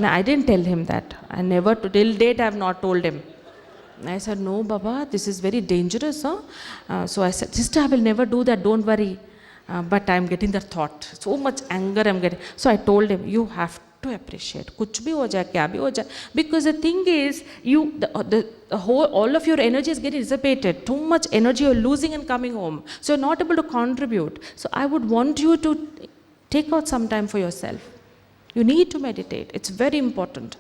I didn't tell him that. I never, till date I have not told him. I said, no, Baba, this is very dangerous. So I said, sister, I will never do that, don't worry. But I am getting that thought. So much anger I am getting. So I told him, you have to appreciate. कुछ भी हो जाए, क्या भी हो जाए. Because the thing is, all of your energy is getting dissipated. Too much energy you're losing and coming home. So you're not able to contribute. So I would want you to take out some time for yourself. You need to meditate. It's very important.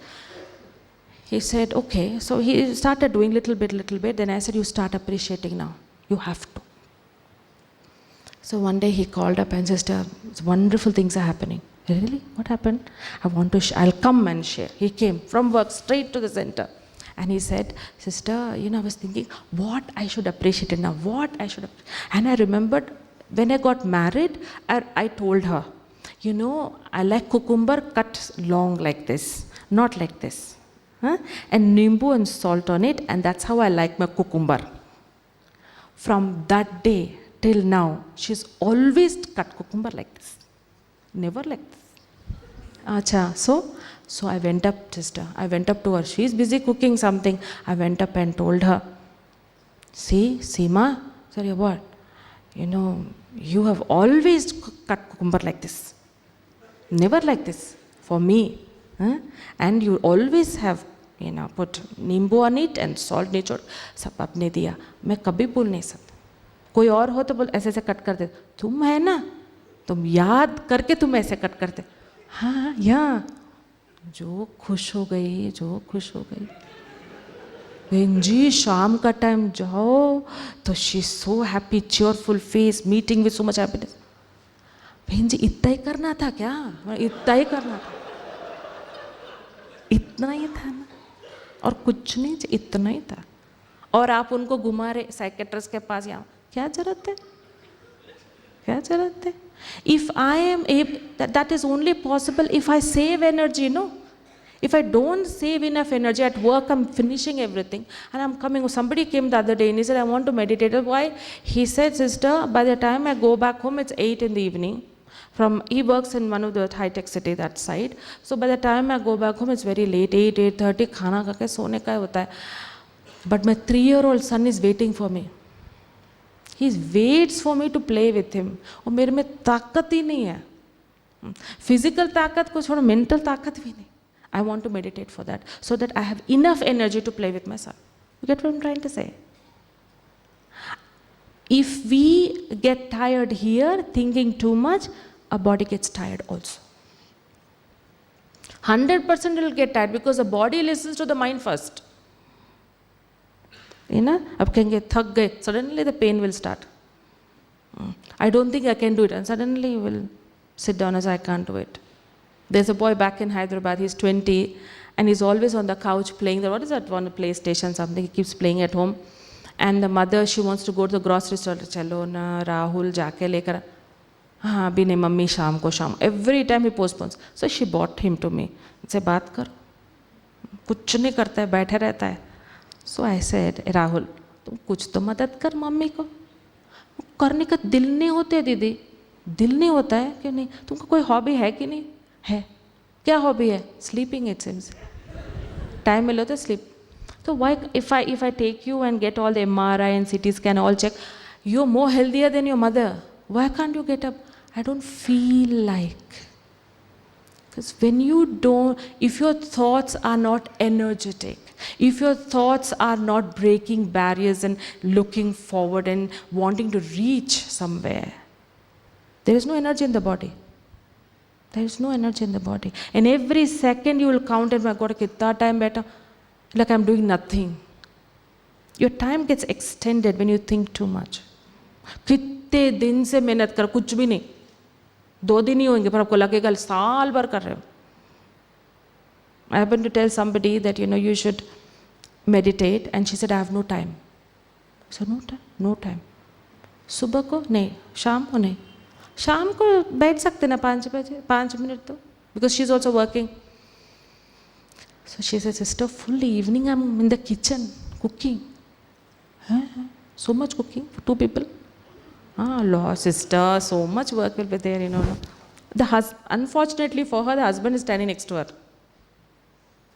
He said, okay. So he started doing little bit. Then I said, you start appreciating now. You have to. So one day he called up and sister, wonderful things are happening. Really? What happened? I want to I'll come and share. He came from work straight to the center. And he said, sister, I was thinking what I should appreciate now, what I should And I remembered when I got married, I told her, I like cucumber cut long like this, not like this. And nimbu and salt on it, and that's how I like my cucumber. From that day till now, she's always cut cucumber like this. Never like this. Acha, so I went up, sister. I went up to her. She's busy cooking something. I went up and told her, see, Seema, sorry, what? You have always cut cucumber like this. Never like this for me. And you always have, put nimbu on it and salt nichod. सब आपने दिया. मैं कभी भूल नहीं सकती. कोई और हो तो बोल ऐसे ऐसे कट कर दे. तुम है ना, तुम याद करके तुम ऐसे कट करते. हाँ, या जो खुश हो गई. बहन जी शाम का टाइम जाओ तो she so happy, cheerful face, meeting with so much happiness. बहन जी इतना ही करना था क्या? इतना ही करना था. इतना ही था ना, और कुछ नहीं, इतना ही था. और आप उनको घुमा रहे साइकेट्रिस्ट के पास, यहाँ क्या जरूरत है? क्या जरूरत है? If I am able, that is only possible if I save energy, If I don't save enough energy at work, I'm finishing everything and I'm coming. Somebody came the other day and he said, I want to meditate. Why? He said, sister, by the time I go back home, it's 8 in the evening. He works in one of the high-tech city that side. So by the time I go back home, it's very late, 8:30, खाना खा के सोने का होता है. But my 3-year-old son is waiting for me. He waits for me to play with him. और मेरे में ताकत ही नहीं है. Physical ताकत को छोड़ो, mental ताकत भी नहीं. I want to meditate for that, so that I have enough energy to play with my son. You get what I'm trying to say? If we get tired here, thinking too much, our body gets tired also. 100% will get tired because the body listens to the mind first. अब कहेंगे थक गए, suddenly the pain will start. I don't think I can do it, and suddenly you will sit down as I can't do it. There's a boy back in Hyderabad, he's 20, and he's always on the couch playing, what is that one, PlayStation, something, he keeps playing at home. And the mother, she wants to go to the grocery store, chalo na, Rahul, jaake lekar. हाँ अभी नहीं mummy शाम को शाम. Every time he postpones. So she brought him to me. से बात कर, कुछ नहीं करता है, बैठे रहता है. So I said, राहुल, तुम कुछ तो मदद कर मम्मी को. करने का दिल नहीं होता है दीदी, दिल नहीं होता है क्यों नहीं? तुमको कोई हॉबी है कि नहीं? है. क्या हॉबी है? Sleeping it seems. Time मिलो तो sleep. So why if I take you and get all the MRI and CT scan all check, you're more healthier than your mother. Why can't you get up? I don't feel like. Because when you don't, if your thoughts are not energetic, if your thoughts are not breaking barriers and looking forward and wanting to reach somewhere, there is no energy in the body. There is no energy in the body. And every second you will count, and my God, kitna time beta, like I'm doing nothing. Your time gets extended when you think too much. कितने दिन से मेहनत कर, कुछ भी नहीं, 2 दिन ही होंगे पर आपको लगेगा साल भर कर रहे हो. I happened to tell somebody that you should meditate, and she said I have no time. So no time. सुबह को नहीं, शाम को नहीं. शाम को बैठ सकते ना 5 बजे, 5 मिनट तो, because she's also working. So she said, sister, full evening I'm in the kitchen cooking. So much cooking for 2 people. Lord, sister, so much work will be there, Unfortunately for her, the husband is standing next to her.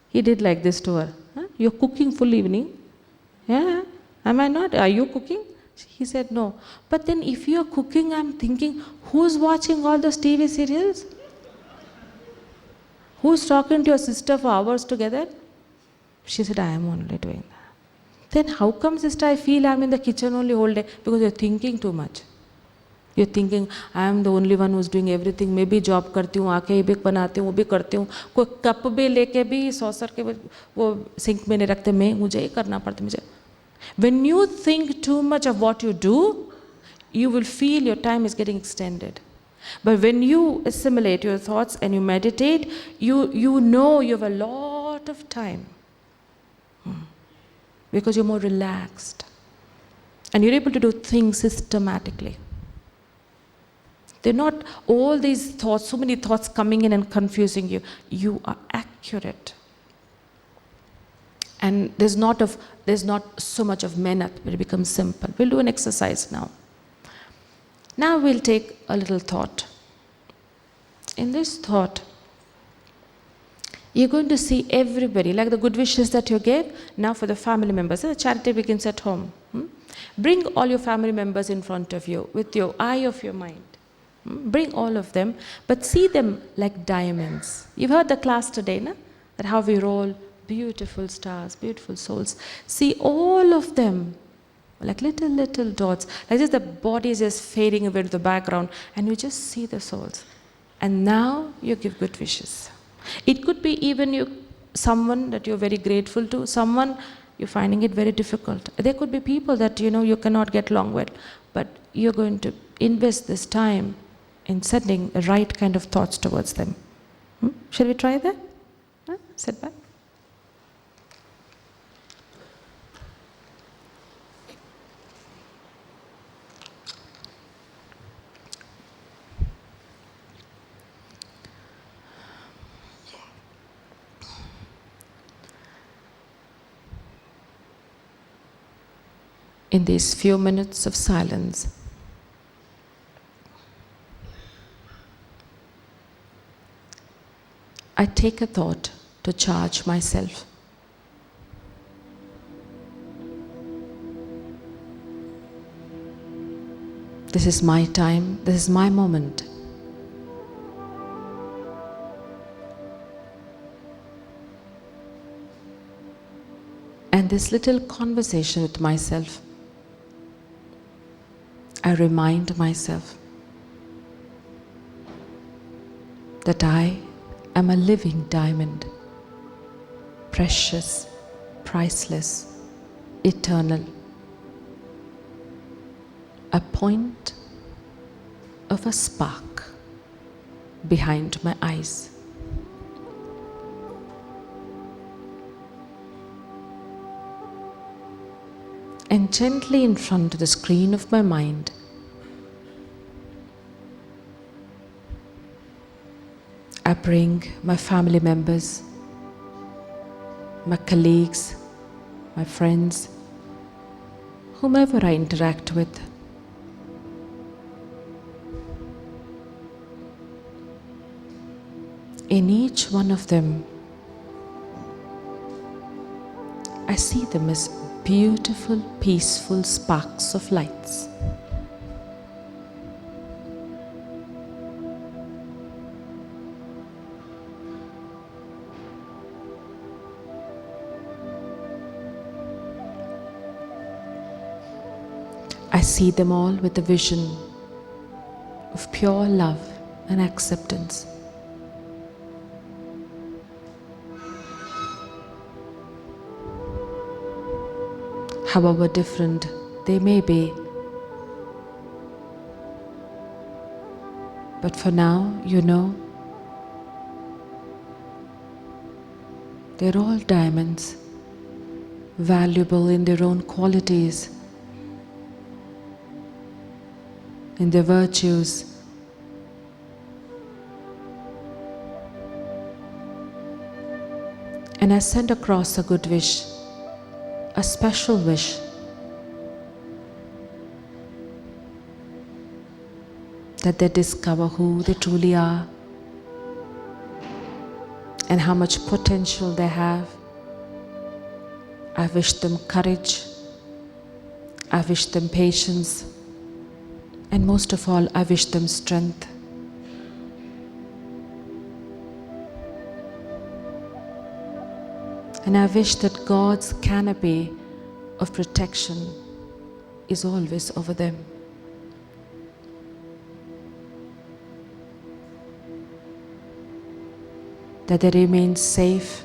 He did like this to her. You're cooking full evening? Yeah. Am I not? Are you cooking? He said, no. But then if you're cooking, I'm thinking, who's watching all those TV serials? Who's talking to your sister for hours together? She said, I am only doing that. Then how come, sister, I feel I'm in the kitchen only whole day? Because you're thinking too much. You're thinking, I am the only one who's doing everything. मैं भी job करती हूँ, आके भी बनाती हूँ, वो भी करती हूँ. कोई कप भी लेके भी सॉसर के वो सिंक में नहीं रखते, मैं मुझे ही करना पड़ता मुझे. When you think too much of what you do, you will feel your time is getting extended. But when you assimilate your thoughts and you meditate, you know you have a lot of time. Because you're more relaxed. And you're able to do things systematically. They're not all these thoughts, so many thoughts coming in and confusing you. You are accurate. And there's not so much of mehnat, but it becomes simple. We'll do an exercise now. Now we'll take a little thought. In this thought, you're going to see everybody, like the good wishes that you gave, now for the family members. The charity begins at home. Bring all your family members in front of you with your eye of your mind. Bring all of them, but see them like diamonds. You've heard the class today, na? That how we roll beautiful stars, beautiful souls. See all of them like little dots. Like this, the body is just fading away to the background, and you just see the souls. And now you give good wishes. It could be even someone that you're very grateful to, someone you're finding it very difficult. There could be people that you cannot get along with, but you're going to invest this time in sending the right kind of thoughts towards them. Shall we try that? Sit back. In these few minutes of silence, I take a thought to charge myself. This is my time, this is my moment. And this little conversation with myself, I remind myself that I am a living diamond, precious, priceless, eternal, a point of a spark behind my eyes. And gently in front of the screen of my mind, I bring my family members, my colleagues, my friends, whomever I interact with. In each one of them, I see them as beautiful, peaceful sparks of lights. I see them all with a vision of pure love and acceptance. However different they may be. But for now, they're all diamonds, valuable in their own qualities, in their virtues. And I send across a good wish, a special wish, that they discover who they truly are and how much potential they have. I wish them courage, I wish them patience, and most of all, I wish them strength. And I wish that God's canopy of protection is always over them. That they remain safe,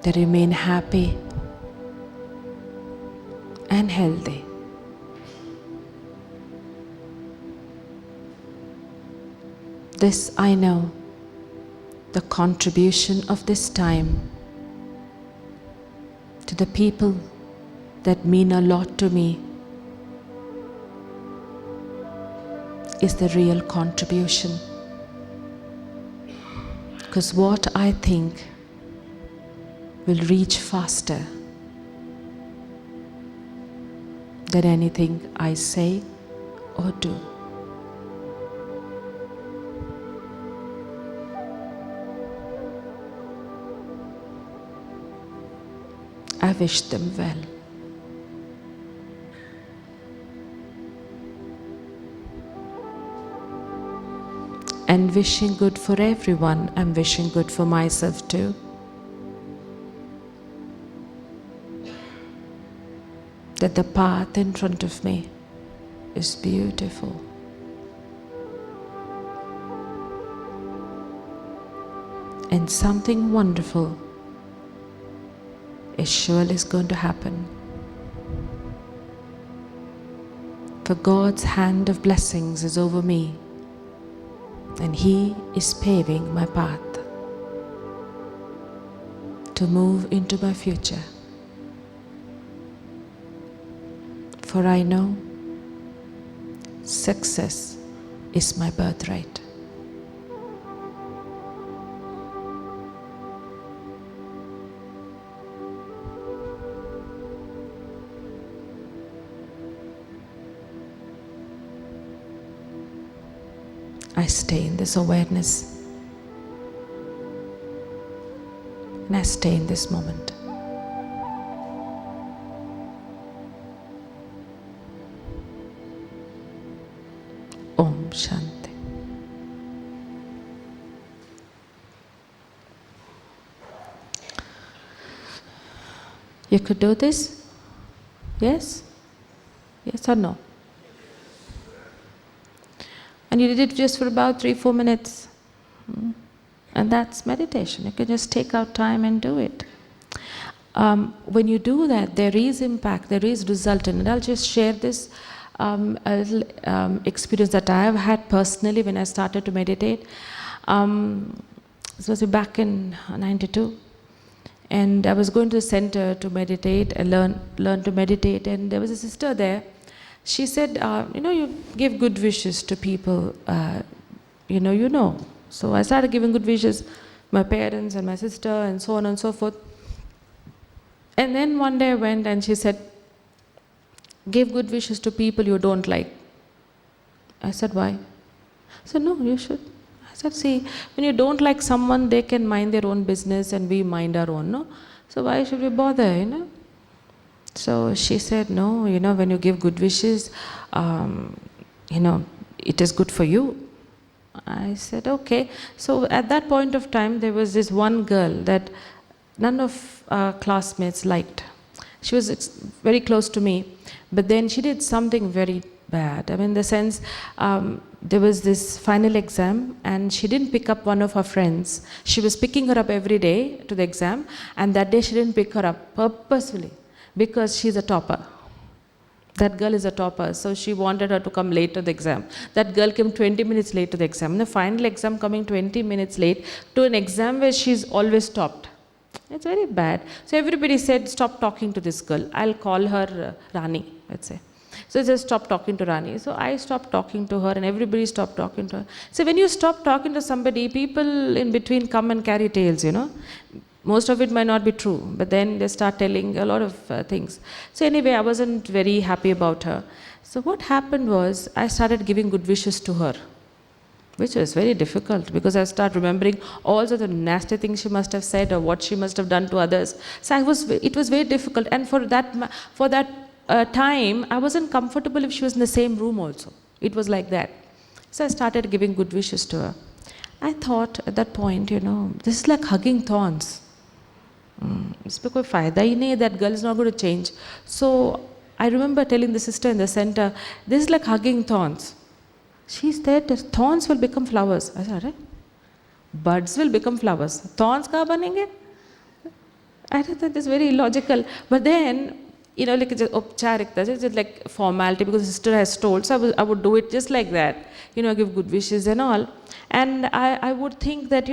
they remain happy and healthy. This I know, the contribution of this time to the people that mean a lot to me is the real contribution. Because what I think will reach faster than anything I say or do. I wish them well. And wishing good for everyone, I'm wishing good for myself too. That the path in front of me is beautiful. And something wonderful is surely going to happen. For God's hand of blessings is over me, and He is paving my path to move into my future. For I know success is my birthright. I stay in this awareness, and I stay in this moment. Om Shanti. You could do this? Yes? Yes or no? And you did it just for about 3-4 minutes. And that's meditation. You can just take out time and do it. When you do that, there is impact, there is result in it. I'll just share this a little experience that I have had personally when I started to meditate. This was back in 92. And I was going to the center to meditate and learn to meditate. And there was a sister there. She said, you give good wishes to people, you know. So I started giving good wishes, my parents and my sister and so on and so forth. And then one day I went and she said, give good wishes to people you don't like. I said, why? I said, no, you should. I said, see, when you don't like someone, they can mind their own business and we mind our own, no? So why should we bother, So she said, no, when you give good wishes, it is good for you. I said, okay. So at that point of time, there was this one girl that none of our classmates liked. She was very close to me, but then she did something very bad. I mean, in the sense, there was this final exam and she didn't pick up one of her friends. She was picking her up every day to the exam, and that day she didn't pick her up purposefully because she's a topper. That girl is a topper, so she wanted her to come late to the exam. That girl came 20 minutes late to the exam. And the final exam coming 20 minutes late to an exam where she's always stopped. It's very bad. So everybody said, stop talking to this girl. I'll call her Rani, let's say. So just stop talking to Rani. So I stopped talking to her and everybody stopped talking to her. So when you stop talking to somebody, people in between come and carry tales, Most of it might not be true, but then they start telling a lot of things. So anyway, I wasn't very happy about her. So what happened was, I started giving good wishes to her, which was very difficult because I started remembering all of the nasty things she must have said or what she must have done to others. So it was very difficult. And for that time, I wasn't comfortable if she was in the same room also. It was like that. So I started giving good wishes to her. I thought at that point, this is like hugging thorns. इसमें कोई फ़ायदा ही नहीं है, that girl is not going to change. So I remember telling the sister in the center, this is like hugging thorns. She said, thorns will become flowers. I said, buds will become flowers. Thorns कहाँ बनेंगे? I thought that is very illogical. But then, like just upcharikta, just like formality, because the sister has told, so I would do it just like that, give good wishes and all. And I would think that,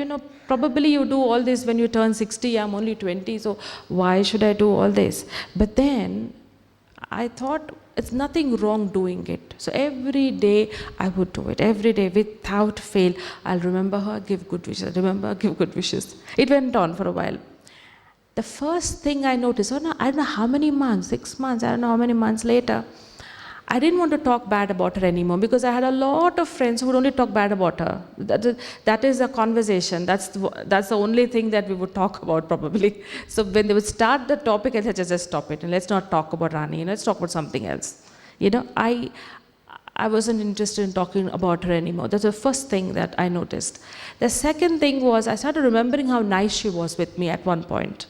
probably you do all this when you turn 60, I'm only 20, so why should I do all this? But then I thought it's nothing wrong doing it. So every day I would do it. Every day without fail. I'll remember her, give good wishes. Remember, give good wishes. It went on for a while. The first thing I noticed, I don't know how many months, 6 months, I don't know how many months later, I didn't want to talk bad about her anymore, because I had a lot of friends who would only talk bad about her. That is a conversation. That's the only thing that we would talk about probably. So when they would start the topic, I said, just stop it and let's not talk about Rani. Let's talk about something else. I wasn't interested in talking about her anymore. That's the first thing that I noticed. The second thing was, I started remembering how nice she was with me at one point.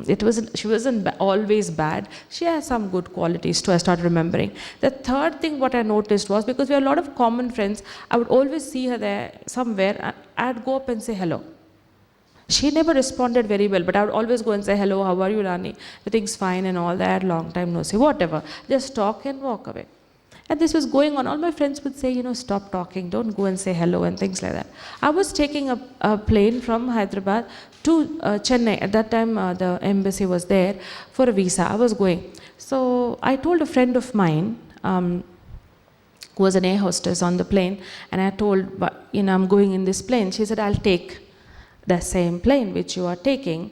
She wasn't always bad. She has some good qualities too, I started remembering. The third thing what I noticed was, because we have a lot of common friends, I would always see her there somewhere, and I'd go up and say hello. She never responded very well, but I would always go and say, hello, how are you, Rani? Everything's fine and all that, long time no see, whatever. Just talk and walk away. And this was going on. All my friends would say, stop talking, don't go and say hello and things like that. I was taking a plane from Hyderabad to Chennai. At that time, the embassy was there for a visa. I was going. So I told a friend of mine, who was an air hostess on the plane, and I told, I'm going in this plane. She said, I'll take the same plane which you are taking.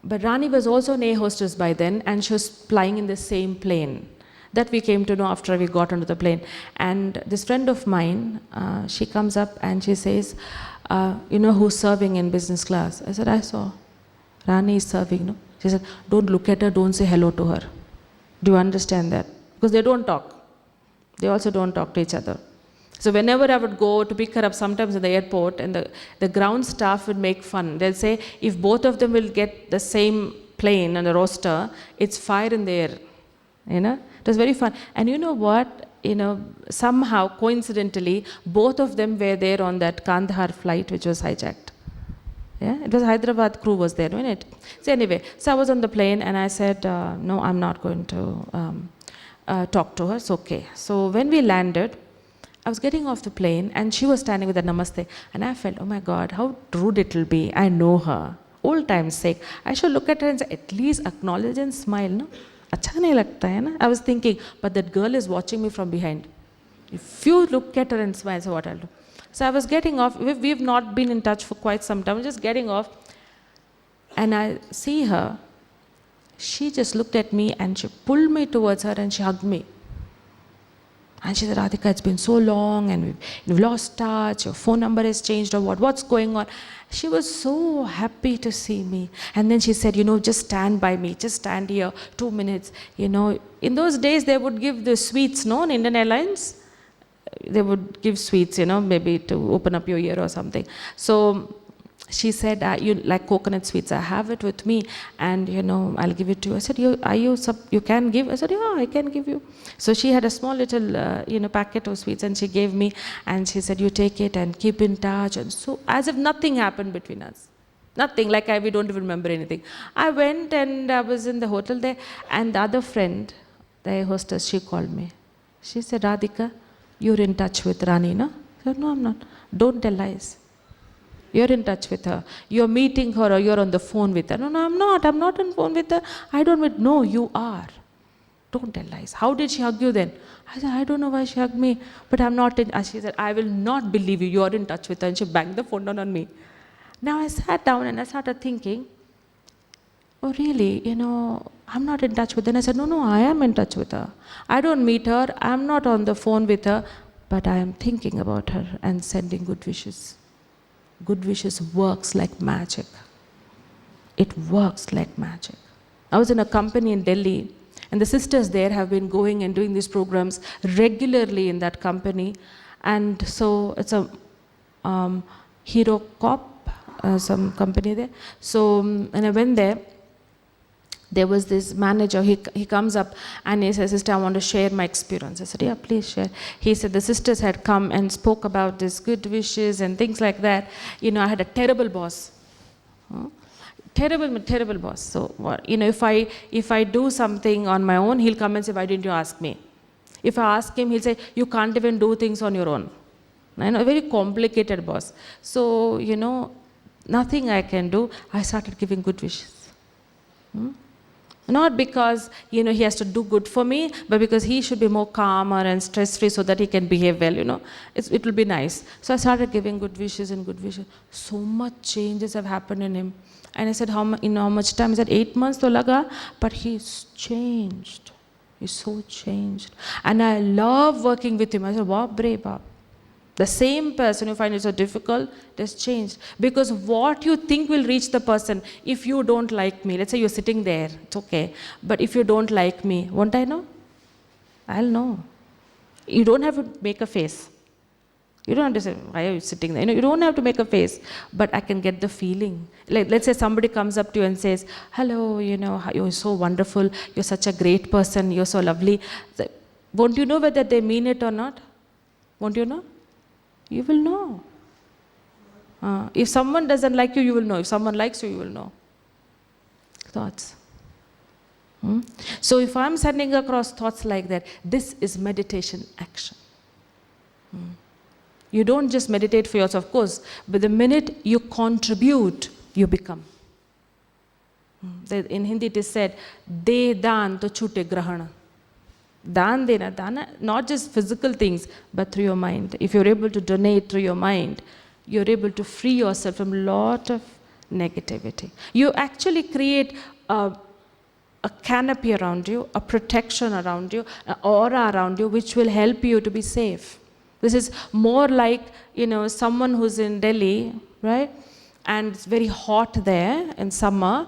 But Rani was also an air hostess by then, and she was flying in the same plane. That we came to know after we got onto the plane. And this friend of mine, she comes up and she says, who's serving in business class? I said, I saw. Rani is serving, no? She said, don't look at her, don't say hello to her. Do you understand that? Because they don't talk. They also don't talk to each other. So whenever I would go to pick her up, sometimes at the airport, and the ground staff would make fun. They'll say, if both of them will get the same plane and a roster, it's fire in the air. It was very fun. And you know what? Somehow, coincidentally, both of them were there on that Kandahar flight, which was hijacked. Yeah, it was Hyderabad crew was there, wasn't it? So anyway, so I was on the plane and I said, no, I'm not going to talk to her. It's okay. So when we landed, I was getting off the plane and she was standing with a namaste. And I felt, oh my God, how rude it will be. I know her. Old time's sake. I should look at her and say, at least acknowledge and smile, no? अच्छा नहीं लगता है ना? I was thinking, but that girl is watching me from behind. If you look at her and smile, so what I'll do? So I was getting off. We've not been in touch for quite some time. Just getting off, and I see her. She just looked at me and she pulled me towards her and she hugged me. And she said, Radhika, it's been so long and we've lost touch. Your phone number has changed or what? What's going on? She was so happy to see me. And then she said, just stand by me. Just stand here 2 minutes. In those days, they would give the sweets, no? In Indian Airlines, they would give sweets, maybe to open up your ear or something. So she said, you like coconut sweets, I have it with me and I'll give it to you. I said, you can give? I said, yeah, I can give you. So she had a small little packet of sweets and she gave me and she said, you take it and keep in touch. And so as if nothing happened between us. Nothing, like we don't even remember anything. I went and I was in the hotel there and the other friend, the hostess, she called me. She said, Radhika, you're in touch with Rani, no? I said, no, I'm not. Don't tell lies. You're in touch with her. You're meeting her or you're on the phone with her. No, I'm not. I'm not on the phone with her. I don't meet. No, you are. Don't tell lies. How did she hug you then? I said, I don't know why she hugged me, but I'm not in. She said, I will not believe you. You're in touch with her. And she banged the phone down on me. Now I sat down and I started thinking, oh really, I'm not in touch with her. And I said, no, I am in touch with her. I don't meet her. I'm not on the phone with her, but I am thinking about her and sending good wishes. Good wishes works like magic. It works like magic. I was in a company in Delhi, and the sisters there have been going and doing these programs regularly in that company. And so it's a Hero Cop, some company there. So when I went there was this manager, he comes up and he says, sister, I want to share my experience. I said, yeah, please share. He said the sisters had come and spoke about this good wishes and things like that. I had a terrible boss. Terrible boss. So, if I do something on my own, he'll come and say, why didn't you ask me? If I ask him, he'll say, you can't even do things on your own. I know, a very complicated boss. So, nothing I can do. I started giving good wishes. Not because, he has to do good for me, but because he should be more calmer and stress-free so that he can behave well, it will be nice. So I started giving good wishes and good wishes. So much changes have happened in him. And I said, how much time? He said, 8 months to laga, but he's changed. He's so changed. And I love working with him. I said, wow, brave, Bab. The same person you find it so difficult, it has changed. Because what you think will reach the person, if you don't like me, let's say you're sitting there, it's okay. But if you don't like me, won't I know? I'll know. You don't have to make a face. You don't have to say, why are you sitting there? You don't have to make a face, but I can get the feeling. Like, let's say somebody comes up to you and says, hello, you're so wonderful, you're such a great person, you're so lovely. Won't you know whether they mean it or not? Won't you know? You will know. If someone doesn't like you, you will know. If someone likes you, you will know. Thoughts. So if I'm sending across thoughts like that, this is meditation action. You don't just meditate for yourself, of course, but the minute you contribute, you become. In Hindi it is said, De daan to chute grahana. Dana, not just physical things, but through your mind. If you're able to donate through your mind, you're able to free yourself from a lot of negativity. You actually create a canopy around you, a protection around you, an aura around you, which will help you to be safe. This is more like, someone who's in Delhi, right? And it's very hot there in summer.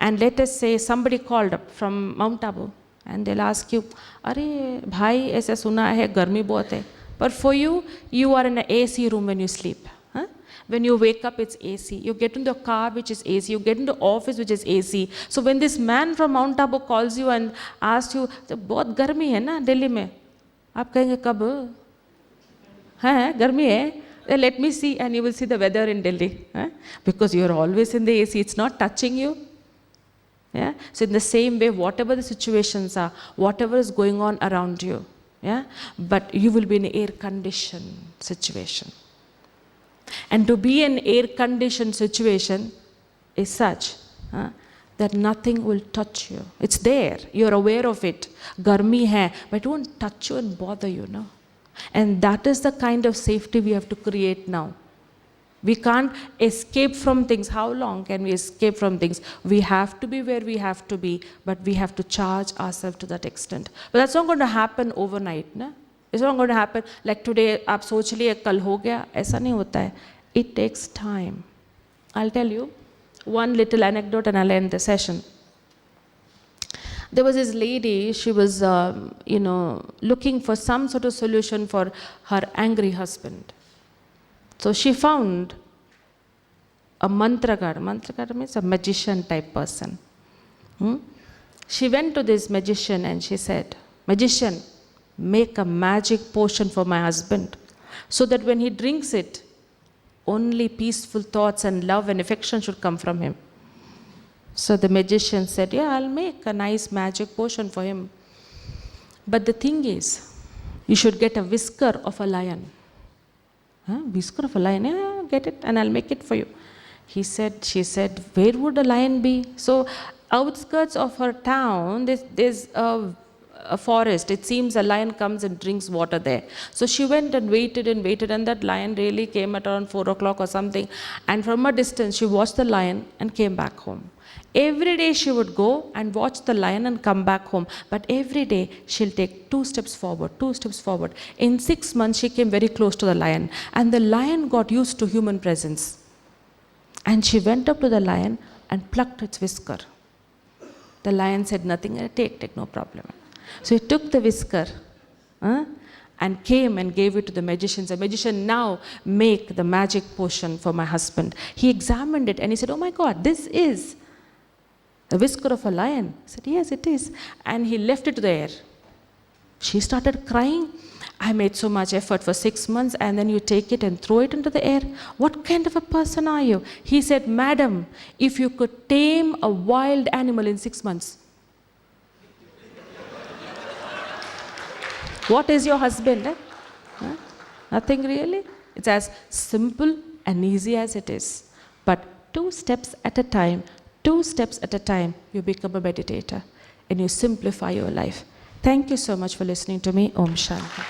And let us say somebody called up from Mount Abu. And they'll ask you, Arey, bhai, aisa suna hai, garmi bahut hai. But for you, you are in an AC room when you sleep. Huh? When you wake up, it's AC. You get into a car, which is AC. You get into office, which is AC. So when this man from Mount Abu calls you and asks you, bahut garmi hai na, Delhi mein. Aap kahenge, kab? Hai, garmi hai? Let me see, and you will see the weather in Delhi. Huh? Because you are always in the AC. It's not touching you. Yeah? So in the same way, whatever the situations are, whatever is going on around you, but you will be in an air-conditioned situation. And to be in an air-conditioned situation is such that nothing will touch you. It's there. You're aware of it. Garmi hai, but it won't touch you and bother you, no? And that is the kind of safety we have to create now. We can't escape from things. How long can we escape from things? We have to be where we have to be, but we have to charge ourselves to that extent. But that's not going to happen overnight. Na? It's not going to happen like today, aap soch liye, kal ho gaya. Aisa nahi hota hai. It takes time. I'll tell you one little anecdote and I'll end the session. There was this lady, she was, looking for some sort of solution for her angry husband. So she found a mantrakar. Mantrakar means a magician type person. She went to this magician and she said, magician, make a magic potion for my husband so that when he drinks it, only peaceful thoughts and love and affection should come from him. So the magician said, yeah, I'll make a nice magic potion for him. But the thing is, you should get a whisker of a lion. Whisker of a lion? Yeah, get it and I'll make it for you. She said, where would a lion be? So outskirts of her town, there's a forest. It seems a lion comes and drinks water there. So she went and waited and that lion really came at around 4 o'clock or something. And from a distance, she watched the lion and came back home. Every day she would go and watch the lion and come back home. But every day she'll take 2 steps forward, 2 steps forward. In 6 months, she came very close to the lion. And the lion got used to human presence. And she went up to the lion and plucked its whisker. The lion said nothing, take, no problem. So he took the whisker and came and gave it to the magician. The magician, now make the magic potion for my husband. He examined it and he said, oh my God, this is the whisker of a lion. I said, yes, it is. And he left it to the air. She started crying I made so much effort for 6 months and then you take it and throw it into the air. What kind of a person are you? He said, madam, if you could tame a wild animal in 6 months, what is your husband? Eh? Huh? Nothing really. It's as simple and easy as it is. But 2 steps at a time, you become a meditator and you simplify your life. Thank you so much for listening to me. Om Shanti.